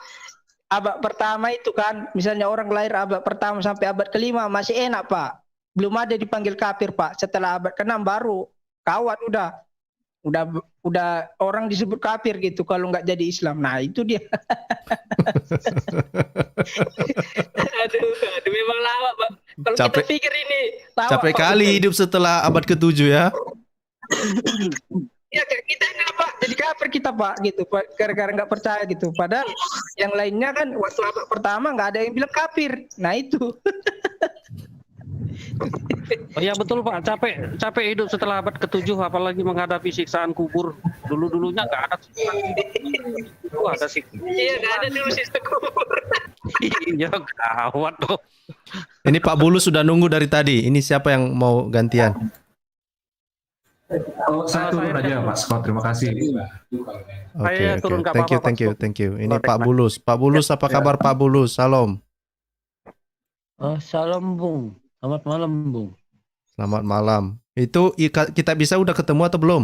abad pertama itu kan, misalnya orang lahir abad pertama sampai abad ke-5 masih enak Pak. Belum ada dipanggil kafir Pak. Setelah abad ke-6 baru kawat udah orang disebut kafir gitu kalau nggak jadi Islam. Nah itu dia. aduh memang lawak Pak. Kalau kita pikir ini lawak, capek Pak, kali hidup setelah abad ke-7 ya. Ya kita nggak Pak, jadi kafir kita Pak gitu, Pak, gara-gara nggak percaya gitu. Padahal yang lainnya kan waktu abad pertama nggak ada yang bilang kafir. Nah itu. Oh iya betul Pak, capek hidup setelah abad ke-7, apalagi menghadapi siksaan kubur. Dulunya nggak ada siksaan kubur. Ada siksaan. Iya nggak ada dulu siksaan kubur. Iya gawat tuh. Ini Pak Bulu sudah nunggu dari tadi. Ini siapa yang mau gantian? Oh, saya turun aja Pak Scott, terima kasih. Oke, Saya turun, nggak Thank you, apa-apa, Pak thank you. Ini Protek, Pak Mas. Bulus. Pak Bulus, apa kabar Pak Bulus? Salam. Salam Bung, selamat malam Bung. Selamat malam. Itu kita bisa udah ketemu atau belum?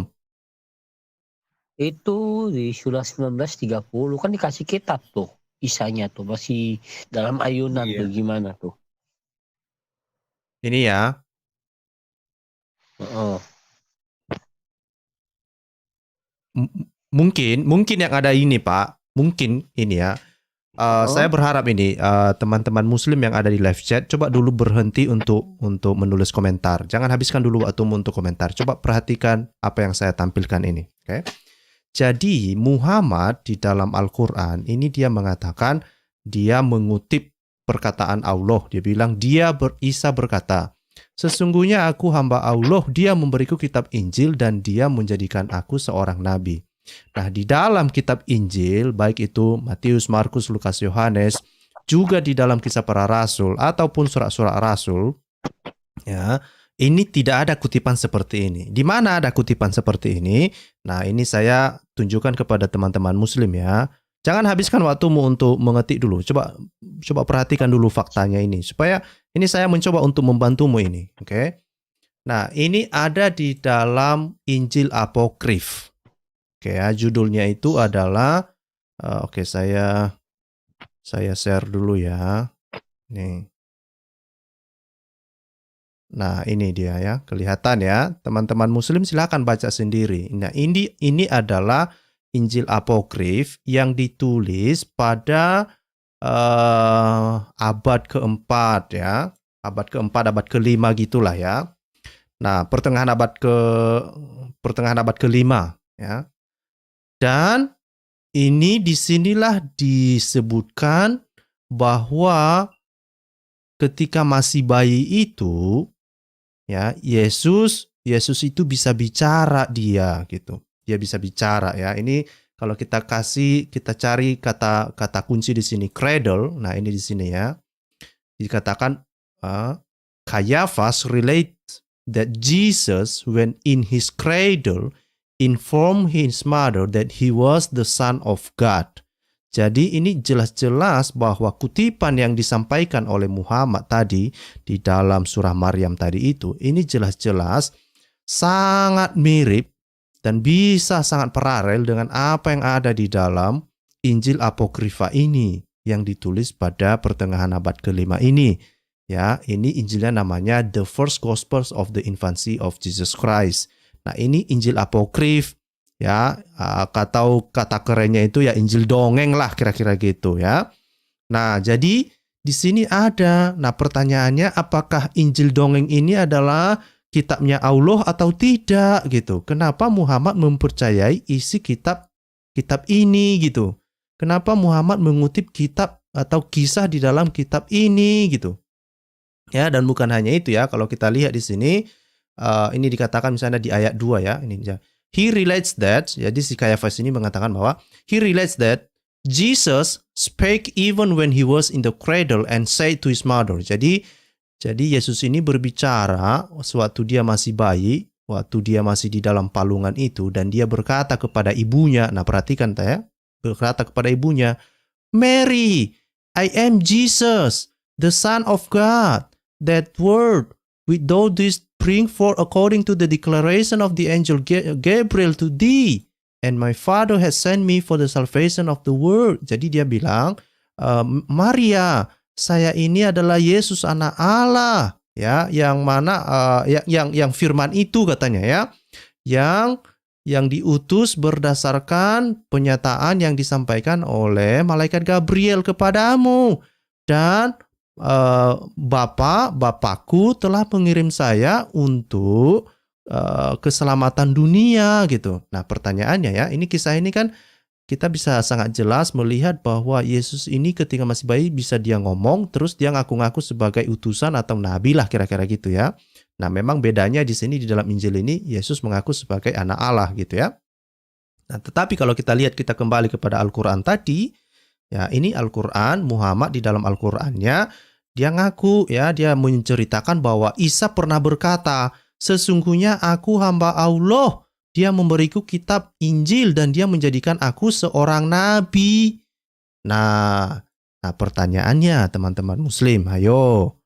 Itu di surah 19:30 kan dikasih kitab tuh, isanya tuh masih dalam ayunan Iya. tuh gimana tuh? Ini ya. Heeh. Mungkin yang ada ini Pak. Mungkin ini ya. Saya berharap ini teman-teman Muslim yang ada di live chat coba dulu berhenti untuk menulis komentar. Jangan habiskan dulu waktumu untuk komentar. Coba perhatikan apa yang saya tampilkan ini. Oke. Jadi Muhammad di dalam Al-Quran ini dia mengatakan, dia mengutip perkataan Allah. Dia bilang Isa berkata, sesungguhnya aku hamba Allah, dia memberiku kitab Injil dan dia menjadikan aku seorang nabi. Nah, di dalam kitab Injil, baik itu Matius, Markus, Lukas, Yohanes, juga di dalam kisah para rasul ataupun surat-surat rasul, ya, ini tidak ada kutipan seperti ini. Di mana ada kutipan seperti ini? Nah, ini saya tunjukkan kepada teman-teman Muslim ya. Jangan habiskan waktumu untuk mengetik dulu. Coba perhatikan dulu faktanya ini supaya ini saya mencoba untuk membantumu ini, oke? Nah, ini ada di dalam Injil Apokrif. Oke ya, judulnya itu adalah saya share dulu ya. Nih. Nah, ini dia ya, kelihatan ya. Teman-teman Muslim silakan baca sendiri. Nah, ini adalah Injil Apokrif yang ditulis pada abad keempat ya, abad keempat, abad kelima gitulah ya. Nah, pertengahan abad kelima ya. Dan ini disinilah disebutkan bahwa ketika masih bayi itu, ya Yesus itu bisa bicara dia gitu. Dia bisa bicara ya. Ini kalau kita cari kata kunci di sini cradle. Nah, ini di sini ya. Dikatakan Caiaphas relate that Jesus when in his cradle informed his mother that he was the son of God. Jadi ini jelas-jelas bahwa kutipan yang disampaikan oleh Muhammad tadi di dalam surah Maryam tadi itu, ini jelas-jelas sangat mirip dan bisa sangat paralel dengan apa yang ada di dalam Injil Apokrifa ini yang ditulis pada pertengahan abad kelima ini. Ya, ini Injilnya namanya The First Gospels of the Infancy of Jesus Christ. Nah, ini Injil Apokrif. Ya, kata kerennya itu ya Injil dongeng lah kira-kira gitu ya. Nah, jadi di sini ada. Nah, pertanyaannya apakah Injil dongeng ini adalah kitabnya Allah atau tidak gitu. Kenapa Muhammad mempercayai isi kitab ini gitu. Kenapa Muhammad mengutip kitab atau kisah di dalam kitab ini gitu. Ya, dan bukan hanya itu ya. Kalau kita lihat di sini ini dikatakan misalnya di ayat 2 ya. Ini ya. He relates that, jadi si Caiaphas ini mengatakan bahwa he relates that Jesus spake even when he was in the cradle and said to his mother. Jadi Yesus ini berbicara waktu dia masih bayi, waktu dia masih di dalam palungan itu, dan dia berkata kepada ibunya. Nah, perhatikan ya, berkata kepada ibunya, Mary, I am Jesus, the Son of God. That word which thou didst bring forth according to the declaration of the angel Gabriel to thee, and my Father has sent me for the salvation of the world. Jadi dia bilang, Maria, saya ini adalah Yesus anak Allah, ya, yang mana yang firman itu katanya ya, yang diutus berdasarkan penyataan yang disampaikan oleh malaikat Gabriel kepadamu, dan Bapakku telah mengirim saya untuk keselamatan dunia gitu. Nah, pertanyaannya ya, ini kisah ini kan kita bisa sangat jelas melihat bahwa Yesus ini ketika masih bayi bisa dia ngomong, terus dia ngaku-ngaku sebagai utusan atau nabi lah kira-kira gitu ya. Nah, memang bedanya di sini di dalam Injil ini Yesus mengaku sebagai anak Allah gitu ya. Nah, tetapi kalau kita lihat, kita kembali kepada Al-Quran tadi, ya ini Al-Quran, Muhammad di dalam Al-Qurannya dia ngaku ya, dia menceritakan bahwa Isa pernah berkata, sesungguhnya aku hamba Allah, dia memberiku kitab Injil dan dia menjadikan aku seorang nabi. Nah, pertanyaannya teman-teman muslim, ayo,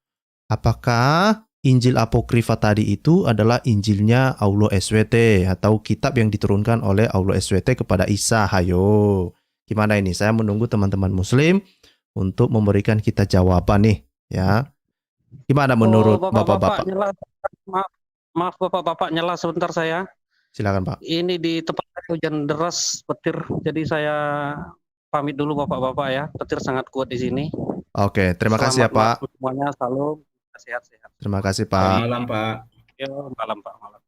apakah Injil Apokrifa tadi itu adalah Injilnya Allah SWT atau kitab yang diturunkan oleh Allah SWT kepada Isa? Ayo, gimana ini? Saya menunggu teman-teman muslim untuk memberikan kita jawaban nih, ya. Gimana menurut Bapak-bapak? Maaf Bapak-bapak, nyela sebentar saya. Silakan Pak. Ini di tempat saya hujan deras, petir, jadi saya pamit dulu Bapak-bapak ya. Petir sangat kuat di sini. Oke, terima kasih ya Pak. Selamat malam semuanya, salam, sehat-sehat. Terima kasih Pak. Malam Pak. Yo, malam Pak, malam.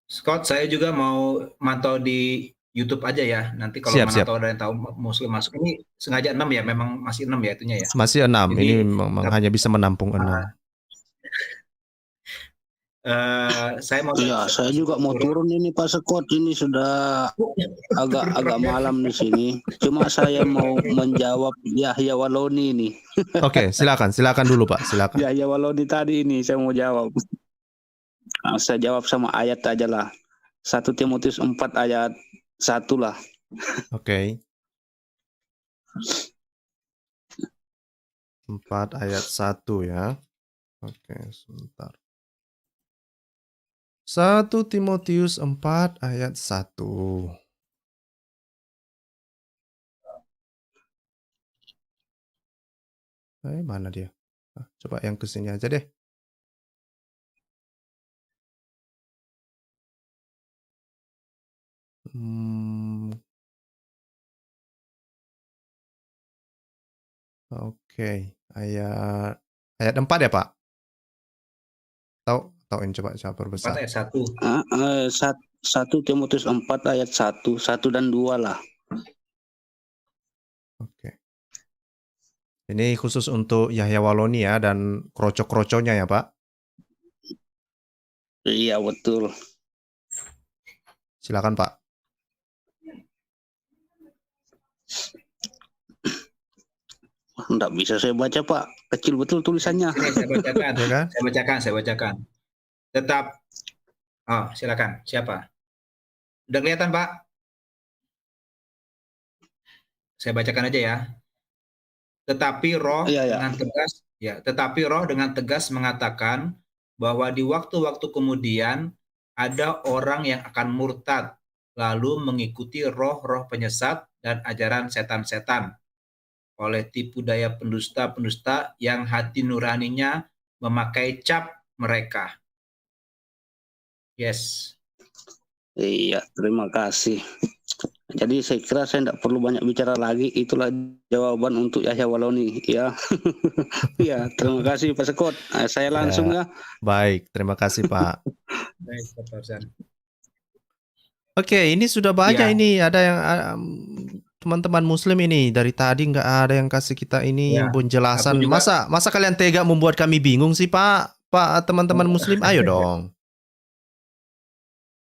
Scott, saya juga mau mantau di YouTube aja ya. Nanti kalau Siap, mana tahu ada yang tahu muslim masuk. Ini sengaja 6 ya, memang masih 6 ya itunya ya. Masih 6, Jadi, ini memang hanya bisa menampung 6. Saya mau Ya, saya juga mau turun ini Pak Scott, ini sudah agak malam di sini. Cuma saya mau menjawab Yahya Waloni ini. Oke, silakan dulu Pak, silakan. Yahya Waloni tadi ini saya mau jawab. Nah, saya jawab sama ayat aja lah. 1 Timotius 4 ayat 1 lah. Oke. 4 ayat 1 ya. Oke, sebentar. 1 Timotius 4 ayat 1. Mana dia? Coba yang kesini aja deh. Oke, ayat 4 ya Pak? Tauin coba perbesar. 4 ayat 1. 1 Timotius 4 ayat 1 dan 2 lah. Oke. Ini khusus untuk Yahya Waloni ya dan kroco-kroconya ya Pak? Iya betul. Silakan Pak. Nggak bisa saya baca Pak, kecil betul tulisannya. Saya bacakan. Tetap, silakan. Siapa? Udah kelihatan Pak? Saya bacakan aja ya. Tetapi roh dengan tegas mengatakan bahwa di waktu-waktu kemudian ada orang yang akan murtad lalu mengikuti roh-roh penyesat dan ajaran setan-setan oleh tipu daya pendusta-pendusta yang hati nuraninya memakai cap mereka. Yes. Iya, terima kasih. Jadi saya kira saya tidak perlu banyak bicara lagi. Itulah jawaban untuk Yahya Waloni ya. Ya, terima kasih Pak Scott. Saya langsung ya. Baik, terima kasih Pak. Baik, Pak Tarzan. Oke, ini sudah banyak ini. Ada yang teman-teman muslim ini dari tadi nggak ada yang kasih kita ini penjelasan. Masa kalian tega membuat kami bingung sih Pak teman-teman muslim, ayo dong.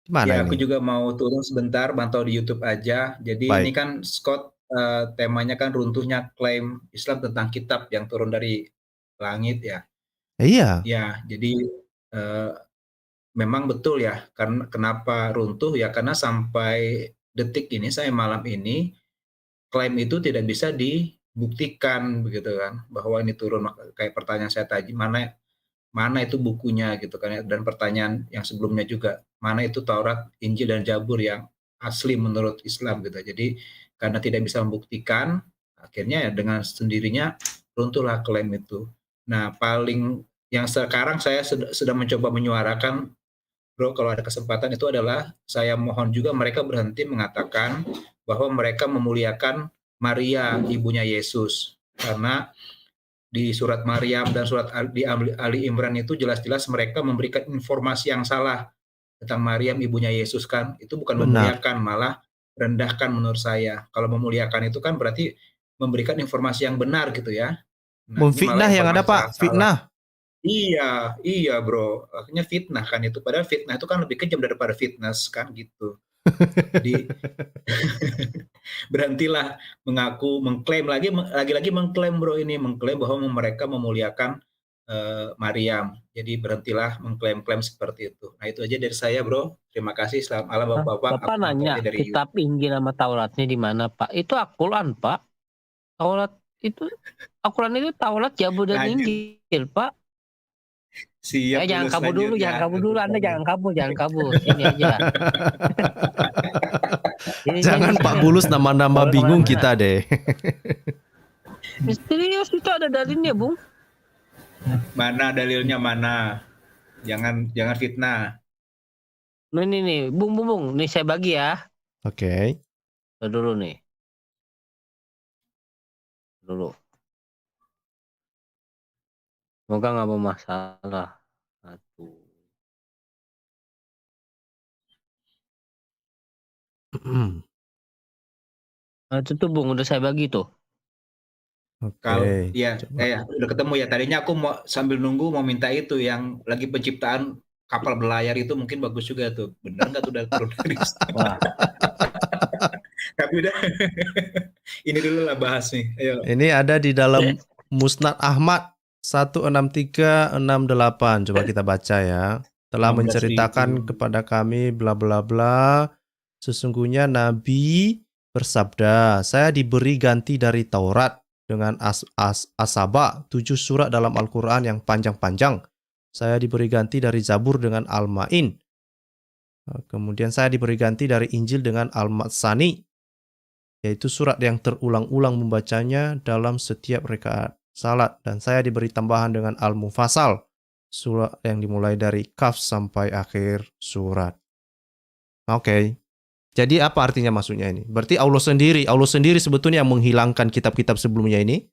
Gimana Aku juga mau turun sebentar, mantau di YouTube aja. Jadi ini kan Scott temanya kan runtuhnya klaim Islam tentang kitab yang turun dari langit ya. Iya. Ya, jadi memang betul ya. Karena kenapa runtuh ya? Karena sampai detik ini, malam ini, klaim itu tidak bisa dibuktikan begitu kan, bahwa ini turun. Kayak pertanyaan saya tadi, mana itu bukunya gitu kan ya, dan pertanyaan yang sebelumnya juga, mana itu Taurat, Injil dan Zabur yang asli menurut Islam gitu. Jadi karena tidak bisa membuktikan, akhirnya ya dengan sendirinya runtuhlah klaim itu. Nah, paling yang sekarang saya sedang mencoba menyuarakan, bro, kalau ada kesempatan itu adalah saya mohon juga mereka berhenti mengatakan bahwa mereka memuliakan Maria, ibunya Yesus. Karena di surat Maryam dan surat di Ali Imran itu jelas-jelas mereka memberikan informasi yang salah tentang Maryam, ibunya Yesus kan. Itu bukan memuliakan, malah rendahkan menurut saya. Kalau memuliakan itu kan berarti memberikan informasi yang benar gitu ya. Memfitnah yang ada Pak, fitnah. Iya bro, akhirnya fitnah kan itu. Padahal fitnah itu kan lebih kejam daripada fitness kan gitu. Jadi berhentilah mengklaim lagi-lagi mengklaim bro, ini mengklaim bahwa mereka memuliakan Maryam. Jadi berhentilah mengklaim-klaim seperti itu. Nah itu aja dari saya bro. Terima kasih. Selamat malam bapak-bapak. Bapak nanya dari kitab Injil sama Tauratnya di mana Pak? Itu Al-Quran Pak. Taurat itu Al-Quran itu Taurat, Zabur dan Injil Pak. Siap. Jangan kabur dulu, Anda jangan kabur. Ini aja. Jangan Pak Bulus nambah-nambah bingung kita deh. Misterius itu ada dalilnya, Bung. Mana dalilnya mana? Jangan fitnah. Nih, Bung. Nih saya bagi ya. Oke. Dulu nih. Dulu. Semoga nggak bermasalah. Satu. Nah, itu tuh Bung, udah saya bagi tuh. Kalau udah ketemu ya. Tadinya aku mau sambil nunggu mau minta itu yang lagi penciptaan kapal berlayar itu mungkin bagus juga tuh. Bener nggak tuh udah turun dari Wah. Tapi udah ini dulu lah bahas nih. Ayo. Ini ada di dalam Musnad Ahmad 16368. Coba kita baca ya. Telah menceritakan kepada kami bla bla bla. Sesungguhnya Nabi bersabda, saya diberi ganti dari Taurat dengan Asaba, 7 surat dalam Al-Quran yang panjang-panjang. Saya diberi ganti dari Zabur dengan Al-Ma'in. Kemudian saya diberi ganti dari Injil dengan Al-Matsani, yaitu surat yang terulang-ulang membacanya dalam setiap rakaat salat. Dan saya diberi tambahan dengan Al-Mufassal, surat yang dimulai dari Kaf sampai akhir surat. Oke. Jadi apa artinya maksudnya ini? Berarti Allah sendiri sebetulnya yang menghilangkan kitab-kitab sebelumnya ini?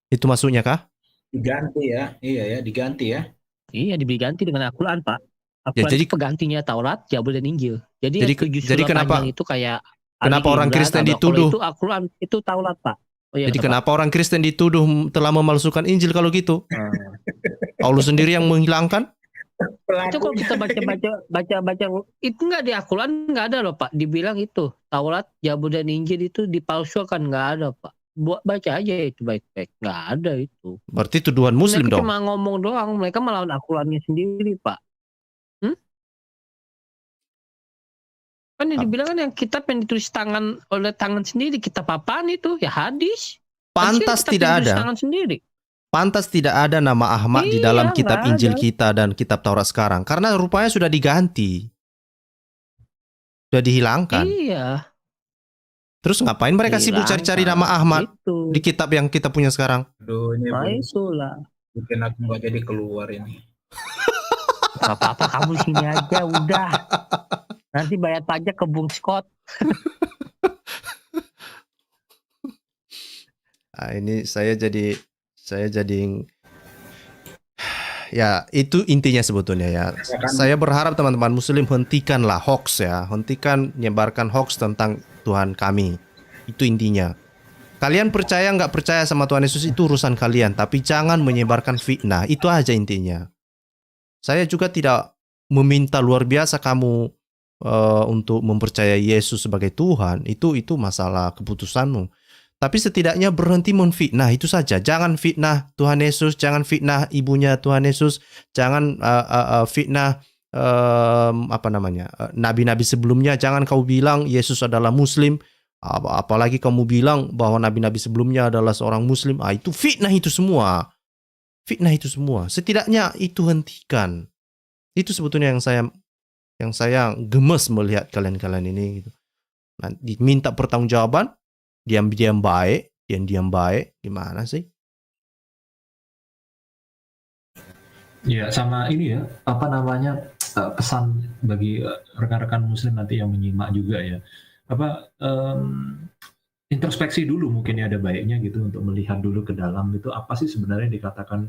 Itu maksudnya kah? Diganti ya. Iya ya, diganti ya. Iya, diganti dengan Al-Quran, Pak. Ya, jadi penggantinya Taurat, Zabur dan Injil. Jadi kenapa itu kayak orang Kristen dituduh? Itu Al-Quran, itu Taurat, Pak. Oh, iya, jadi kenapa orang Kristen dituduh telah memalsukan Injil kalau gitu? Allah sendiri yang menghilangkan? Itu kalau kita baca itu nggak di Al-Quran, nggak ada loh Pak. Dibilang itu Taurat, Zabur dan Injil itu dipalsukan, nggak ada Pak. Buat baca aja itu baik-baik, nggak ada itu. Berarti tuduhan Muslim mereka dong. Cuma ngomong doang, mereka melawan Al-Qurannya sendiri Pak. Kan yang dibilang kan yang kitab yang ditulis oleh tangan sendiri, kitab apaan itu? Ya hadis. Pantas tidak ada. Tangan sendiri. Pantas tidak ada nama Ahmad di dalam kitab Injil kita dan kitab Taurat sekarang. Karena rupanya sudah diganti. Sudah dihilangkan. Iya. Terus ngapain mereka sibuk cari-cari nama Ahmad itu di kitab yang kita punya sekarang? Aduh, ini itulah. Mungkin aku nggak jadi keluar ini. Apa-apa kamu sini aja udah. Nanti bayar pajak ke Bung Scott. Nah, ini saya jadi ya itu intinya sebetulnya ya. Saya berharap teman-teman Muslim hentikanlah hoax ya, hentikan menyebarkan hoax tentang Tuhan kami. Itu intinya. Kalian percaya nggak percaya sama Tuhan Yesus itu urusan kalian, tapi jangan menyebarkan fitnah. Itu aja intinya. Saya juga tidak meminta luar biasa kamu untuk mempercayai Yesus sebagai Tuhan. Itu masalah keputusanmu. Tapi setidaknya berhenti menfitnah, itu saja. Jangan fitnah Tuhan Yesus, jangan fitnah ibunya Tuhan Yesus, jangan fitnah nabi-nabi sebelumnya. Jangan kau bilang Yesus adalah Muslim, apalagi kamu bilang bahwa nabi-nabi sebelumnya adalah seorang Muslim. Itu fitnah itu semua. Fitnah itu semua. Setidaknya itu hentikan. Itu sebetulnya yang saya gemes melihat kalian-kalian ini. Gitu. Nah, diminta pertanggungjawaban. Diam baik, gimana sih? Ya sama ini ya, pesan bagi rekan-rekan Muslim nanti yang menyimak juga ya. Introspeksi dulu mungkin ya ada baiknya gitu untuk melihat dulu ke dalam itu apa sih sebenarnya dikatakan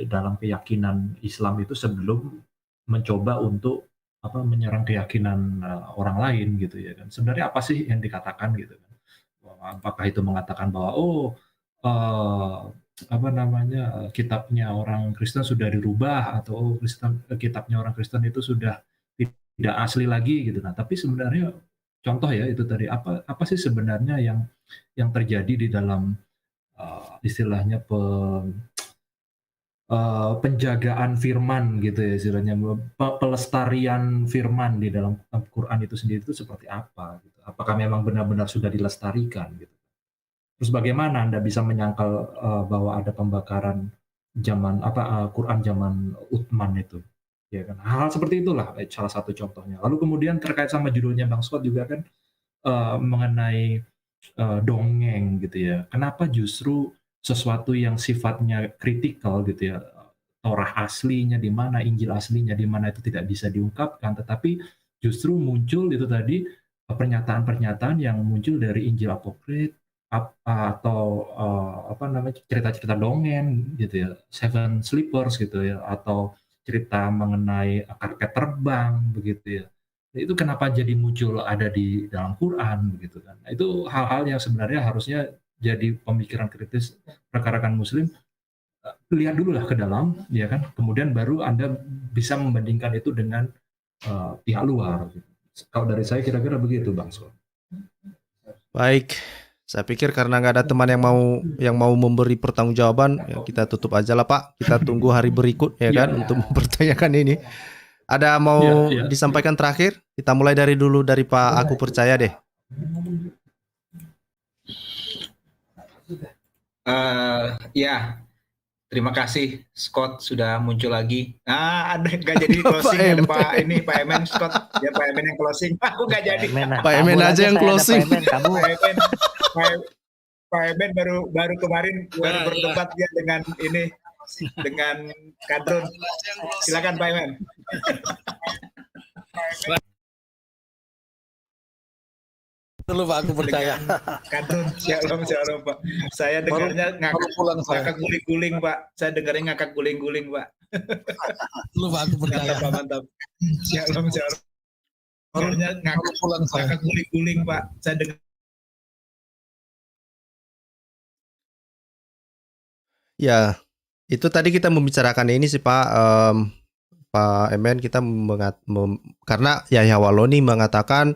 dalam keyakinan Islam itu sebelum mencoba untuk menyerang keyakinan orang lain gitu ya kan. Sebenarnya apa sih yang dikatakan gitu kan? Apakah itu mengatakan bahwa kitabnya orang Kristen sudah dirubah atau kitabnya orang Kristen itu sudah tidak asli lagi gitu. Nah, tapi sebenarnya contoh ya itu tadi apa sih sebenarnya yang terjadi di dalam istilahnya penjagaan firman gitu ya, istilahnya pelestarian firman di dalam Quran itu sendiri itu seperti apa gitu. Apakah memang benar-benar sudah dilestarikan gitu. Terus bagaimana Anda bisa menyangkal bahwa ada pembakaran Quran zaman Utsman itu? Ya kan, hal seperti itulah salah satu contohnya. Lalu kemudian terkait sama judulnya Bang Scott juga kan mengenai dongeng gitu ya. Kenapa justru sesuatu yang sifatnya kritikal gitu ya, Torah aslinya di mana, Injil aslinya di mana itu tidak bisa diungkapkan, tetapi justru muncul itu tadi pernyataan-pernyataan yang muncul dari Injil apokrif atau cerita-cerita dongeng gitu ya, Seven Sleepers gitu ya, atau cerita mengenai karpet terbang begitu ya. Itu kenapa jadi muncul ada di dalam Quran begitu kan. Nah, itu hal-hal yang sebenarnya harusnya jadi pemikiran kritis rekan-rekan muslim. Lihat dulu lah ke dalam ya kan, kemudian baru Anda bisa membandingkan itu dengan pihak luar. Kalau dari saya kira-kira begitu Bang Scott. Baik, saya pikir karena nggak ada teman yang mau memberi pertanggungjawaban, ya kita tutup aja lah Pak. Kita tunggu hari berikut ya kan untuk mempertanyakan ini. Ada mau disampaikan terakhir? Kita mulai dari Pak Aku Percaya deh. Terima kasih Scott sudah muncul lagi. Ada nggak jadi closing ada Pak Emen Scott ya, Pak Emen yang closing. Aku nggak jadi. Pak Emen aja yang closing. Pak Emen baru kemarin berdebat ya dengan Kadrun. Silakan Pak Emen. Dulu Pak Aku Percaya. Kadrun, shalom Pak. Saya dengarnya ngakak guling-guling Pak. Saya dengarnya ngakak guling-guling Pak. Dulu Pak Aku Percaya. Mantap. Shalom. Dengarnya ngakak guling-guling Pak. Saya dengar. Ya, itu tadi kita membicarakan ini sih Pak. Pak Emen, kita karena Yahya Waloni mengatakan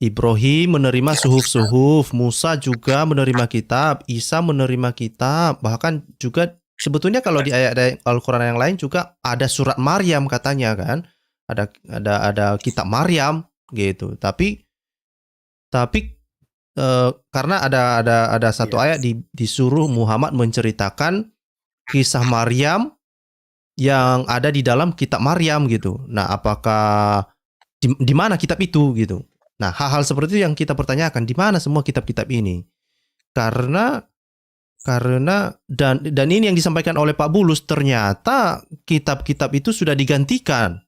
Ibrahim menerima suhuf-suhuf, Musa juga menerima kitab, Isa menerima kitab, bahkan juga sebetulnya kalau di ayat Al-Quran yang lain juga ada surat Maryam katanya kan, ada kitab Maryam gitu. Tapi karena ada satu ayat disuruh Muhammad menceritakan kisah Maryam yang ada di dalam kitab Maryam gitu. Nah, apakah di mana kitab itu gitu? Nah, hal-hal seperti itu yang kita pertanyakan, di mana semua kitab-kitab ini? Karena dan ini yang disampaikan oleh Pak Bulus, ternyata kitab-kitab itu sudah digantikan.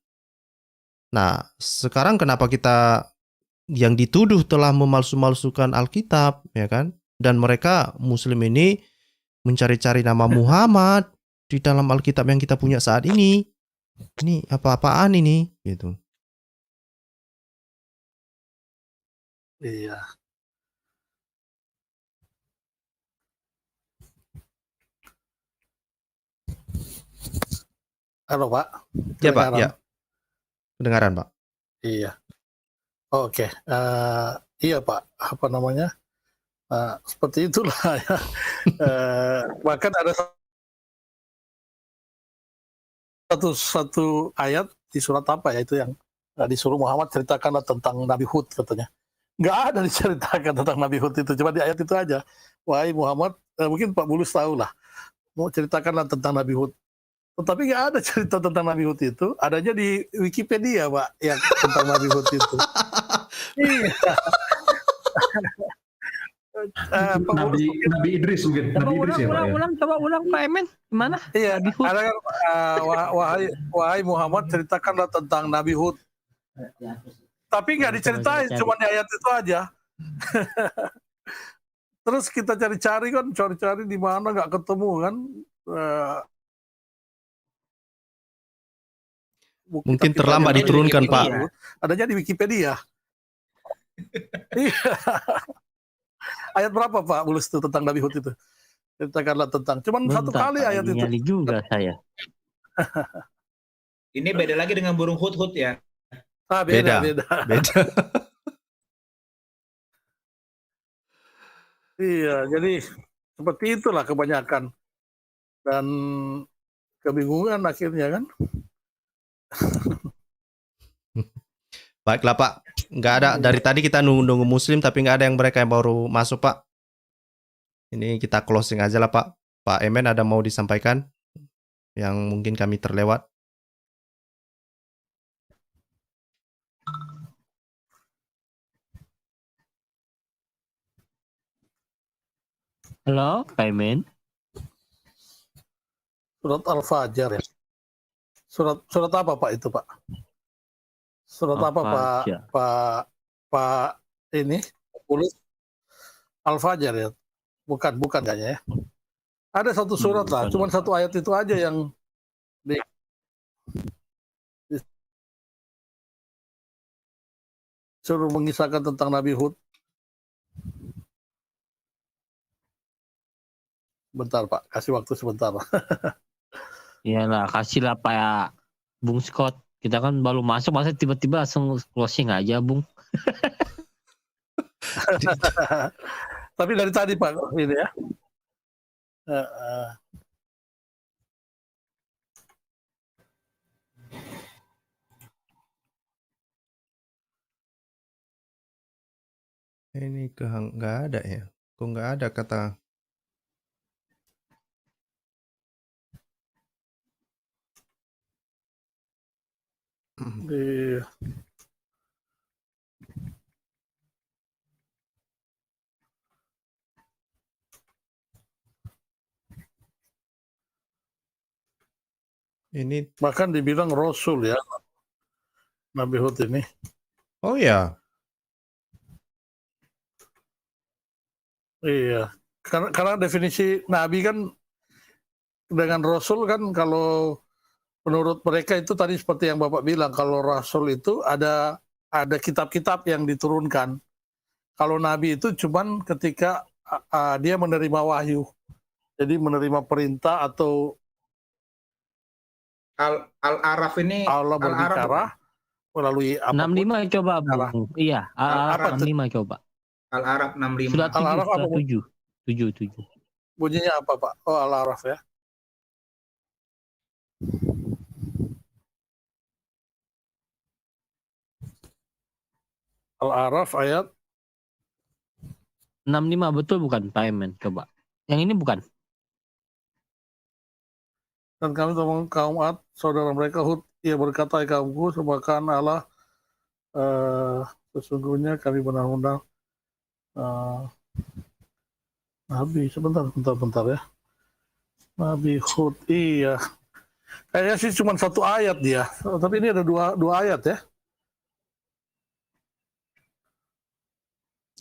Nah, sekarang kenapa kita yang dituduh telah memalsu-malsukan Alkitab, ya kan? Dan mereka Muslim ini mencari-cari nama Muhammad di dalam Alkitab yang kita punya saat ini. Ini apa-apaan ini gitu. Iya. Halo Pak. Ya Pak, ya. Kedengaran Pak. Iya. Oke. Iya Pak. Apa namanya? Seperti itulah ya. Bahkan ada satu ayat di surat apa ya itu yang disuruh Muhammad ceritakanlah tentang Nabi Hud katanya. Nggak ada diceritakan tentang Nabi Hud itu, cuma di ayat itu aja. Wahai Muhammad, mungkin Pak Bulus tahu lah, mau ceritakanlah tentang Nabi Hud. Tetapi nggak ada cerita tentang Nabi Hud itu, adanya di Wikipedia Pak, yang tentang Nabi Hud itu. Iya. Nabi Idris mungkin. Nabi Idris ya Pak ya. Coba ulang Pak Emen, gimana? Iya, ada kan wahai Muhammad ceritakanlah tentang Nabi Hud. Tapi nggak diceritain, cuma di ayat itu aja. Terus kita cari-cari di mana nggak ketemu kan. Mungkin terlambat diturunkan Pak. Adanya di Wikipedia. Ayat berapa Pak Bulus itu tentang Nabi Hud itu? Ceritakanlah tentang. Cuman satu kali ayat itu. Juga saya. Ini beda lagi dengan burung hut-hut ya. Beda, Beda. beda. Beda. Iya, jadi seperti itulah kebanyakan dan kebingungan akhirnya kan. Baiklah Pak, nggak ada dari tadi kita nunggu Muslim tapi nggak ada yang mereka yang baru masuk Pak. Ini kita closing aja lah Pak. Pak Emen ada mau disampaikan yang mungkin kami terlewat? Halo, Pak Emen. Surat Al-Fajr ya. Surat apa Pak itu Pak? Surat apa Al-Fajr. Pak ini? Al-Fajr ya. Bukan kayaknya ya. Ada satu surat lah, cuma satu ayat itu aja yang disuruh mengisahkan tentang Nabi Hud. Bentar Pak, kasih waktu sebentar. Iyalah, kasihlah Pak Bung Scott. Kita kan baru masuk, masa tiba-tiba langsung closing aja, Bung. Tapi dari tadi Pak, ini ya. Ini nggak ada ya? Kok nggak ada kata? Di Ini bahkan dibilang Rasul ya, Nabi Hud ini. oh ya, Iya, karena definisi Nabi kan dengan Rasul kan kalau menurut mereka itu tadi seperti yang Bapak bilang, kalau Rasul itu ada kitab-kitab yang diturunkan. Kalau Nabi itu cuman ketika dia menerima wahyu, jadi menerima perintah atau Al-Araf ini Allah berbicara melalui apapun. 65 coba, Bung. Iya, Al-Araf 65 coba. Al-Araf 65. Sudah 7, Al-Araf apa, sudah Bung? 7. Bunyinya apa Pak? Oh, Al-Araf ya. Al-Araf ayat 65 betul bukan, Pak Emen? Coba. Yang ini bukan. dan kami teman kaum Ad, saudara mereka Hud, ia berkata, kaumku, sembahkan Allah, sesungguhnya kami benar-benar Nabi, sebentar ya. Nabi Hud, iya. Kayaknya sih cuma satu ayat dia, tapi ini ada dua ayat ya.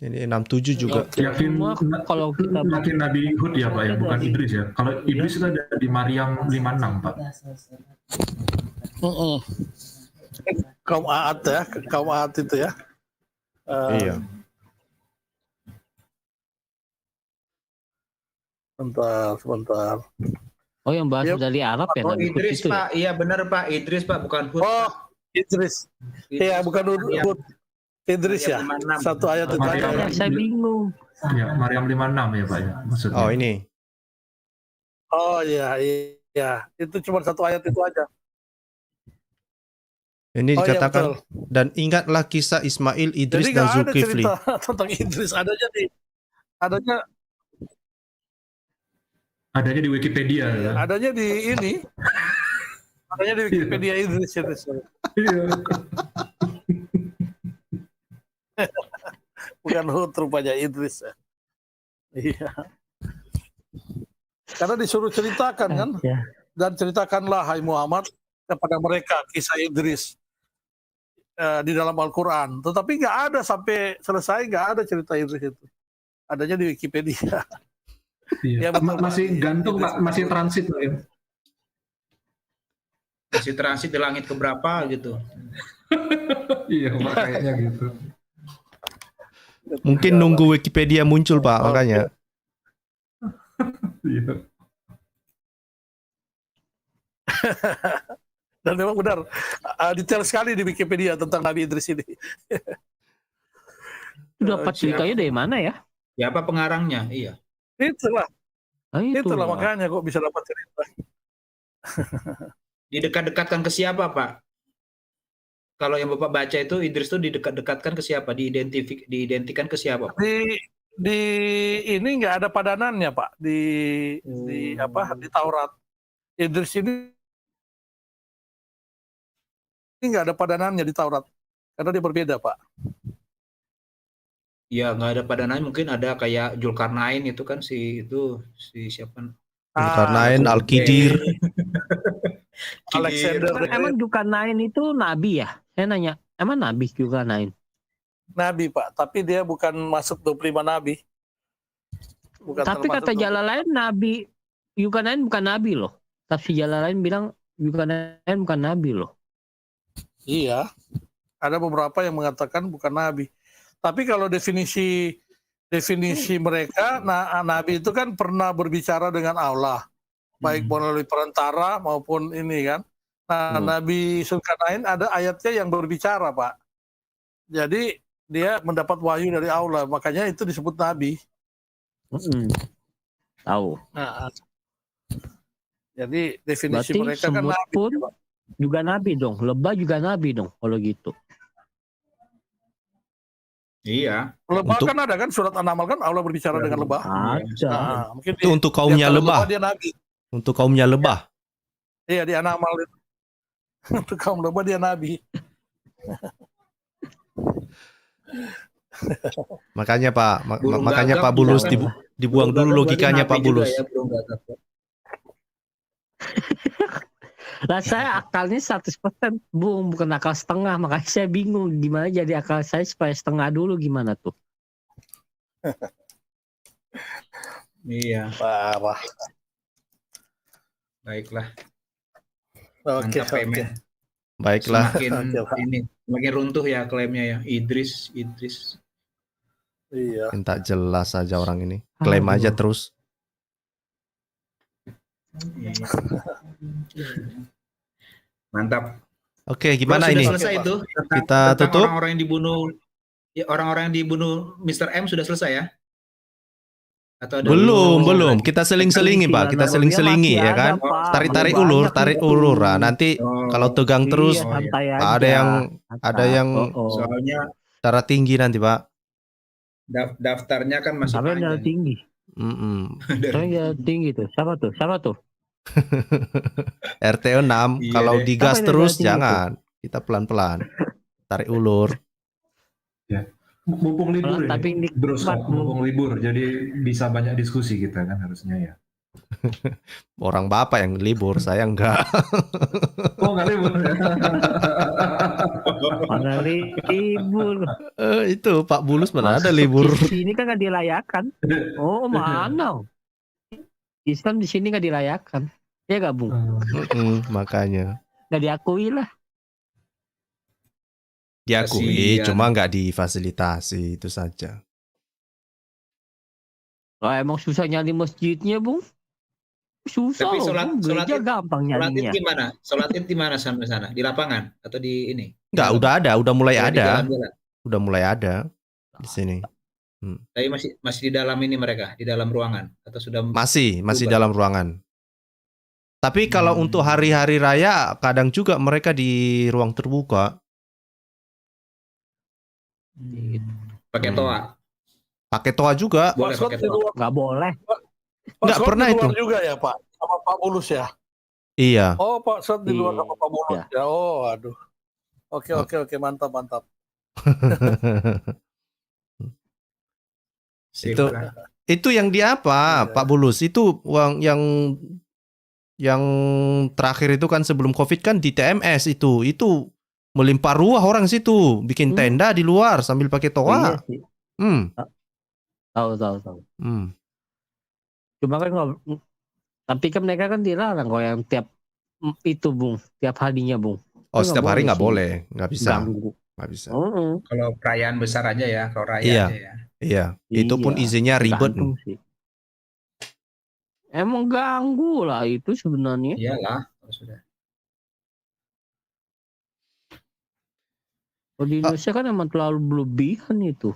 ini 67 juga. Yakin Kalau kita yakin Nabi Hud ya Pak ya, bukan Idris ya. Kalau Idris itu ada di Maryam 56 Pak. Kaum Ad ya, kaum Ad itu ya. Iya. Sebentar. Oh, yang bahas Yep. dari Arab ya, Oh, Nabi Hud Idris itu ya? Pak, iya benar Pak, Idris Pak, bukan Hud. Oh, Idris. Iya, bukan Hud. Idris ya. 56. Satu ayat itu aja. Ya, saya bingung. Ya, Maryam 56 ya Pak ya maksudnya. Oh ini. Oh iya. Itu cuma satu ayat itu aja. Ini Oh, iya, dikatakan betul. dan ingatlah kisah Ismail, Idris Jadi dan nggak ada Zulkifli. cerita tentang Idris. Adanya di Wikipedia ya. Adanya di ini. Adanya di Wikipedia Idris. Iya. Bukan Hud rupanya Idris ya. Iya. Karena disuruh ceritakan kan. Ya. Dan ceritakanlah hai Muhammad kepada mereka kisah Idris di dalam Al-Quran. Tetapi nggak ada sampai selesai, nggak ada cerita Idris itu. Adanya di Wikipedia. Iya. Ya, betul, Masih Pak. gantung Pak, masih transit Pak ya. Masih transit di langit keberapa gitu. Iya Pak kayaknya gitu. Mungkin nunggu Wikipedia muncul Pak, makanya. Iya. Dan memang benar, detail sekali di Wikipedia tentang Nabi Idris ini. Itu dapat ceritanya dari mana ya? Siapa pengarangnya? Iya. Itulah, Itu itulah makanya kok bisa dapat cerita. Didekat-dekatkan ke siapa, Pak? Kalau yang Bapak baca itu Idris itu didekat-dekatkan ke siapa? Diidentikan ke siapa, Pak? Di ini nggak ada padanannya, Pak, di di Taurat. Idris ini nggak ada padanannya di Taurat karena dia berbeda, Pak. Ya nggak ada padanannya, mungkin ada kayak Zulkarnain itu kan si siapa? Zulkarnain, Al-Qidir. Alexander. Emang Zulkarnain itu nabi ya? Saya nanya, emang nabi Zulkarnain? Nabi, Pak, tapi dia bukan masuk 25 nabi. Bukan Tapi termasuk kata Jalalain nabi Zulkarnain bukan nabi loh. Tafsir Jalalain bilang Zulkarnain bukan nabi loh. Iya, ada beberapa yang mengatakan bukan nabi. Tapi kalau definisi mereka, nabi itu kan pernah berbicara dengan Allah, baik melalui perantara maupun ini kan. Nah, Nabi Zulkarnain ada ayatnya yang berbicara, Pak. Jadi dia mendapat wahyu dari Allah, makanya itu disebut nabi. Tahu. Nah, jadi definisi Berarti mereka kan semut nabi. pun juga nabi dong. Lebah juga nabi dong kalau gitu. Iya. Lebah kan ada kan surat An-Naml kan Allah berbicara dengan lebah. Ada. Nah, mungkin Itu untuk kaumnya lebah. Dia nabi. Untuk kaumnya lebah. Iya, di An-Naml itu. Untuk kaum lebah dia nabi. Makanya Pak, Burung makanya gagak Pak Bulus juga kan. dibuang Burung dulu gagak logikanya berarti Pak nabi juga Bulus. ya, burung gagak. Lah saya akalnya 100% Bung, bukan akal setengah. Makanya saya bingung gimana jadi akal saya supaya setengah dulu gimana tuh. Iya. Parah. Baiklah. Oke, Mantap, oke. Emen. Baiklah. Semakin runtuh ya klaimnya ya. Idris. Iya. Minta jelas aja orang ini. Klaim aja terus. Mantap. Oke, gimana Bro, ini? sudah selesai itu? Kita tutup. Orang-orang yang dibunuh, orang-orang yang dibunuh Mr. M sudah selesai ya? Atau ada Belum. Kita seling-selingi Pak. Kita seling-selingi ya kan. Tarik ulur. Nah, nanti kalau tegang terus ada yang soalnya darah tinggi nanti Pak. Daftarnya kan masih Sampai darah panjang. tinggi. Sampai darah tinggi tuh. Siapa tuh? RT 6. Iya Kalau deh. digas Apa terus yang jangan. Kita pelan-pelan. Tarik ulur. Ya. Mumpung libur ya, Tapi Bro Scott, mumpung libur, jadi bisa banyak diskusi kita kan harusnya ya. Orang Bapak yang libur, saya enggak. Oh nggak libur ya? Mana libur? Itu Pak Bulus mana ada libur. Di sini kan nggak dirayakan. Oh mana? Islam di sini nggak dirayakan. Ya nggak Bung? Makanya. Nggak diakui lah. Diakui, Kasihan. cuma nggak difasilitasi, itu saja. Oh, emang susah nyari masjidnya, Bung? Susah. Tapi Bung. Gereja gampang nyarinya. gimana? Sholat id di mana sampai sana? Di lapangan atau di ini? Nggak, udah mulai Di ada. jalan-jalan? Udah mulai ada di sini. Tapi masih di dalam ini mereka, di dalam ruangan atau sudah Masih bubar? dalam ruangan. Tapi kalau untuk hari-hari raya, kadang juga mereka di ruang terbuka. Pakai toa. Pakai toa juga. Boleh Pak pakai Scott di toa. luar, Nggak boleh. Nggak Scott pernah di luar itu. juga ya Pak, sama Pak Bulus ya. Iya. Oh Pak Scott di luar Iya. sama Pak Bulus ya. Oh aduh. Oke, mantap. Sip Itu- lah. Itu yang di apa, Iya. Pak Bulus? Itu uang yang terakhir itu kan sebelum Covid kan di TMS itu melimpah ruah orang situ, bikin tenda di luar sambil pakai Iya toa. sih. Hmm. Tahu. Hmm. Cuma kan tapi kan mereka kan dilarang kalau yang tiap itu Bung, tiap harinya Bung. Oh, Itu setiap hari nggak sih. boleh, nggak bisa, Ganggu. nggak bisa. Kalau perayaan besar aja ya, kalau raya Iya. aja ya. Iya, itu pun Iya, izinnya ribet. tergantung sih. Emang ganggu lah itu sebenarnya. Iyalah, kalau sudah. Kalau di Indonesia kan emang terlalu berlebihan itu.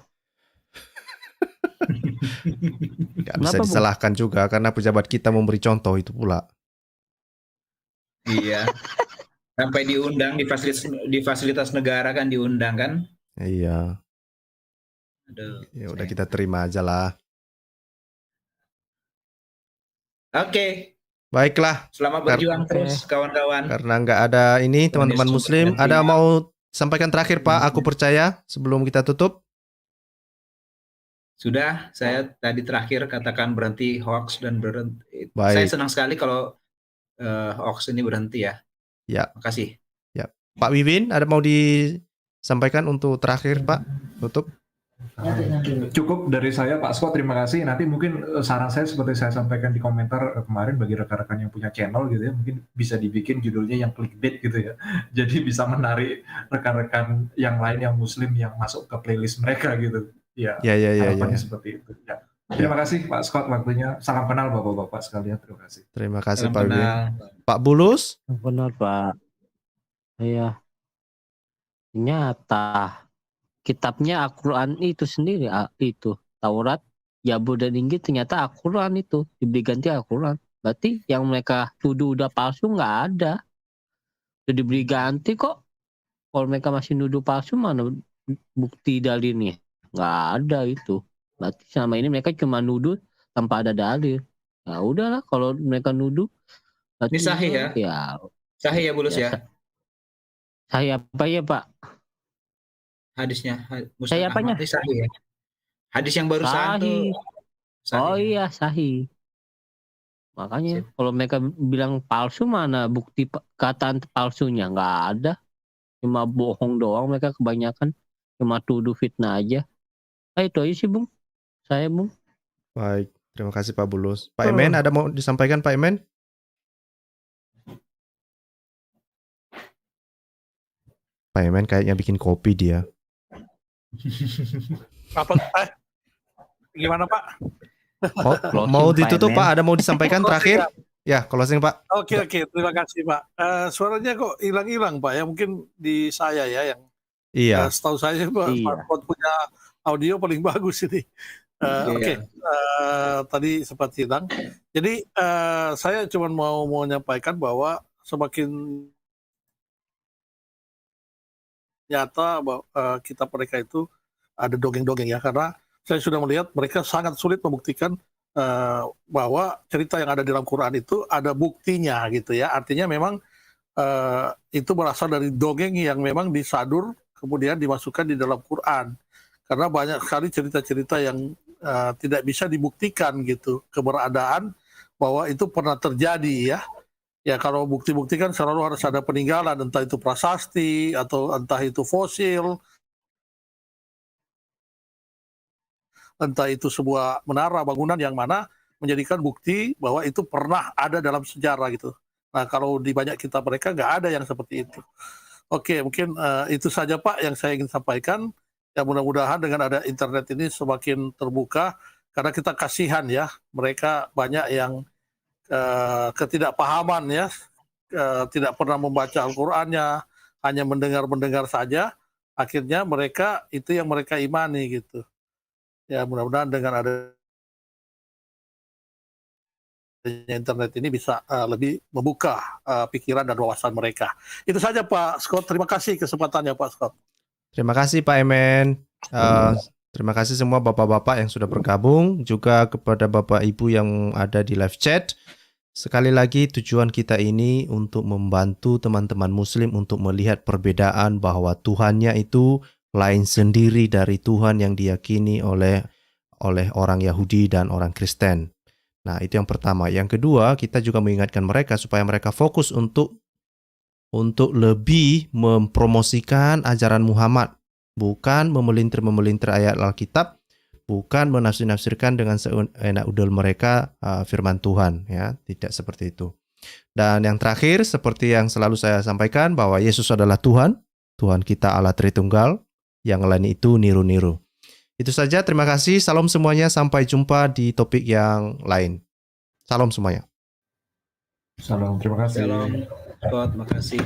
Nggak bisa Kenapa, Bung? disalahkan juga karena pejabat kita memberi contoh itu pula. Iya. Sampai diundang di fasilitas negara kan diundang kan. Iya, Aduh. ya udah kita terima aja lah. Oke, Baiklah, selamat berjuang Oke. terus kawan-kawan. karena nggak ada ini teman-teman Yesus Muslim, memberkati. ada mau sampaikan terakhir Pak? Aku percaya sebelum kita tutup. Sudah, saya tadi terakhir katakan berhenti hoax dan berhenti. Baik. Saya senang sekali kalau hoax ini berhenti ya. Ya, Makasih. Pak Wiwin, ada mau disampaikan untuk terakhir Pak? Tutup. Cukup dari saya Pak Scott, terima kasih. Nanti mungkin saran saya seperti saya sampaikan di komentar kemarin bagi rekan-rekan yang punya channel gitu ya, mungkin bisa dibikin judulnya yang clickbait gitu ya. Jadi bisa menarik rekan-rekan yang lain yang Muslim yang masuk ke playlist mereka gitu. Ya, Ya. harapannya seperti itu. Ya. Terima kasih Pak Scott waktunya. Salam kenal Bapak-bapak sekalian. Terima kasih. Terima kasih Salam Pak Wiwin. kenal. Pak Bulus, Benar, Pak. Iya. Ternyata kitabnya Al-Quran itu sendiri, itu Taurat, Zabur dan Injil ternyata Al-Quran itu diberi ganti Al-Quran. Berarti yang mereka tuduh udah palsu nggak ada, udah diberi ganti kok. Kalau mereka masih nuduh palsu, mana bukti dalilnya? Nggak ada itu. Berarti selama ini mereka cuma nuduh tanpa ada dalil. Ya udahlah, kalau mereka nuduh. Ini sahih ya? Ya, Sahih ya Bulus ya? Sahih apa ya Pak? Hadisnya Musnad Sahih apanya? Ahmad ini sahih ya? Hadis yang barusan tuh Sahih. Oh iya sahih. Makanya kalau mereka bilang palsu, mana bukti kataan palsunya? Nggak ada. Cuma bohong doang mereka kebanyakan. Cuma tuduh fitnah aja. Itu aja sih Bung. Saya Bung. baik. Terima kasih Pak Bulus. Pak Emen, ada mau disampaikan Pak Emen? Pak Emen kayaknya bikin kopi dia. Apa? Gimana Pak? Mau ditutup Pak? Ada mau disampaikan terakhir? Ya, closing Pak. Oke, terima kasih Pak. Suaranya kok hilang-hilang Pak ya, mungkin di saya ya yang Iya. setahu saya Pak smartphone punya audio paling bagus ini. Oke, tadi sempat hilang. Jadi saya cuma mau menyampaikan bahwa semakin nyata bahwa kitab mereka itu ada dongeng-dongeng ya, karena saya sudah melihat mereka sangat sulit membuktikan bahwa cerita yang ada di dalam Quran itu ada buktinya gitu ya. Artinya memang itu berasal dari dongeng yang memang disadur kemudian dimasukkan di dalam Quran, karena banyak sekali cerita-cerita yang tidak bisa dibuktikan gitu keberadaan bahwa itu pernah terjadi ya. Ya kalau bukti-bukti kan selalu harus ada peninggalan, entah itu prasasti atau entah itu fosil, entah itu sebuah menara bangunan yang mana menjadikan bukti bahwa itu pernah ada dalam sejarah gitu. Nah kalau di banyak kitab mereka nggak ada yang seperti itu. Oke, mungkin itu saja Pak yang saya ingin sampaikan. Ya mudah-mudahan dengan ada internet ini semakin terbuka, karena kita kasihan ya, mereka banyak yang ketidakpahaman ya, tidak pernah membaca Al-Qur'annya, hanya mendengar-mendengar saja, akhirnya mereka itu yang mereka imani gitu. Ya mudah-mudahan dengan adanya internet ini bisa lebih membuka pikiran dan wawasan mereka. Itu saja Pak Scott, terima kasih kesempatannya Pak Scott. Terima kasih Pak Emen. Terima kasih semua bapak-bapak yang sudah bergabung, juga kepada bapak ibu yang ada di live chat. Sekali lagi tujuan kita ini untuk membantu teman-teman Muslim untuk melihat perbedaan bahwa Tuhannya itu lain sendiri dari Tuhan yang diyakini oleh orang Yahudi dan orang Kristen. Nah itu yang pertama. Yang kedua, kita juga mengingatkan mereka supaya mereka fokus untuk lebih mempromosikan ajaran Muhammad, bukan memelintir ayat Alkitab, bukan menafsir-nafsirkan dengan seenak udel mereka firman Tuhan, ya, tidak seperti itu. Dan yang terakhir, seperti yang selalu saya sampaikan, bahwa Yesus adalah Tuhan, Tuhan kita Allah Tritunggal, yang lain itu niru-niru. Itu saja, terima kasih, salam semuanya, sampai jumpa di topik yang lain. Salam semuanya. Salam, terima kasih. Salam, Scott, terima kasih.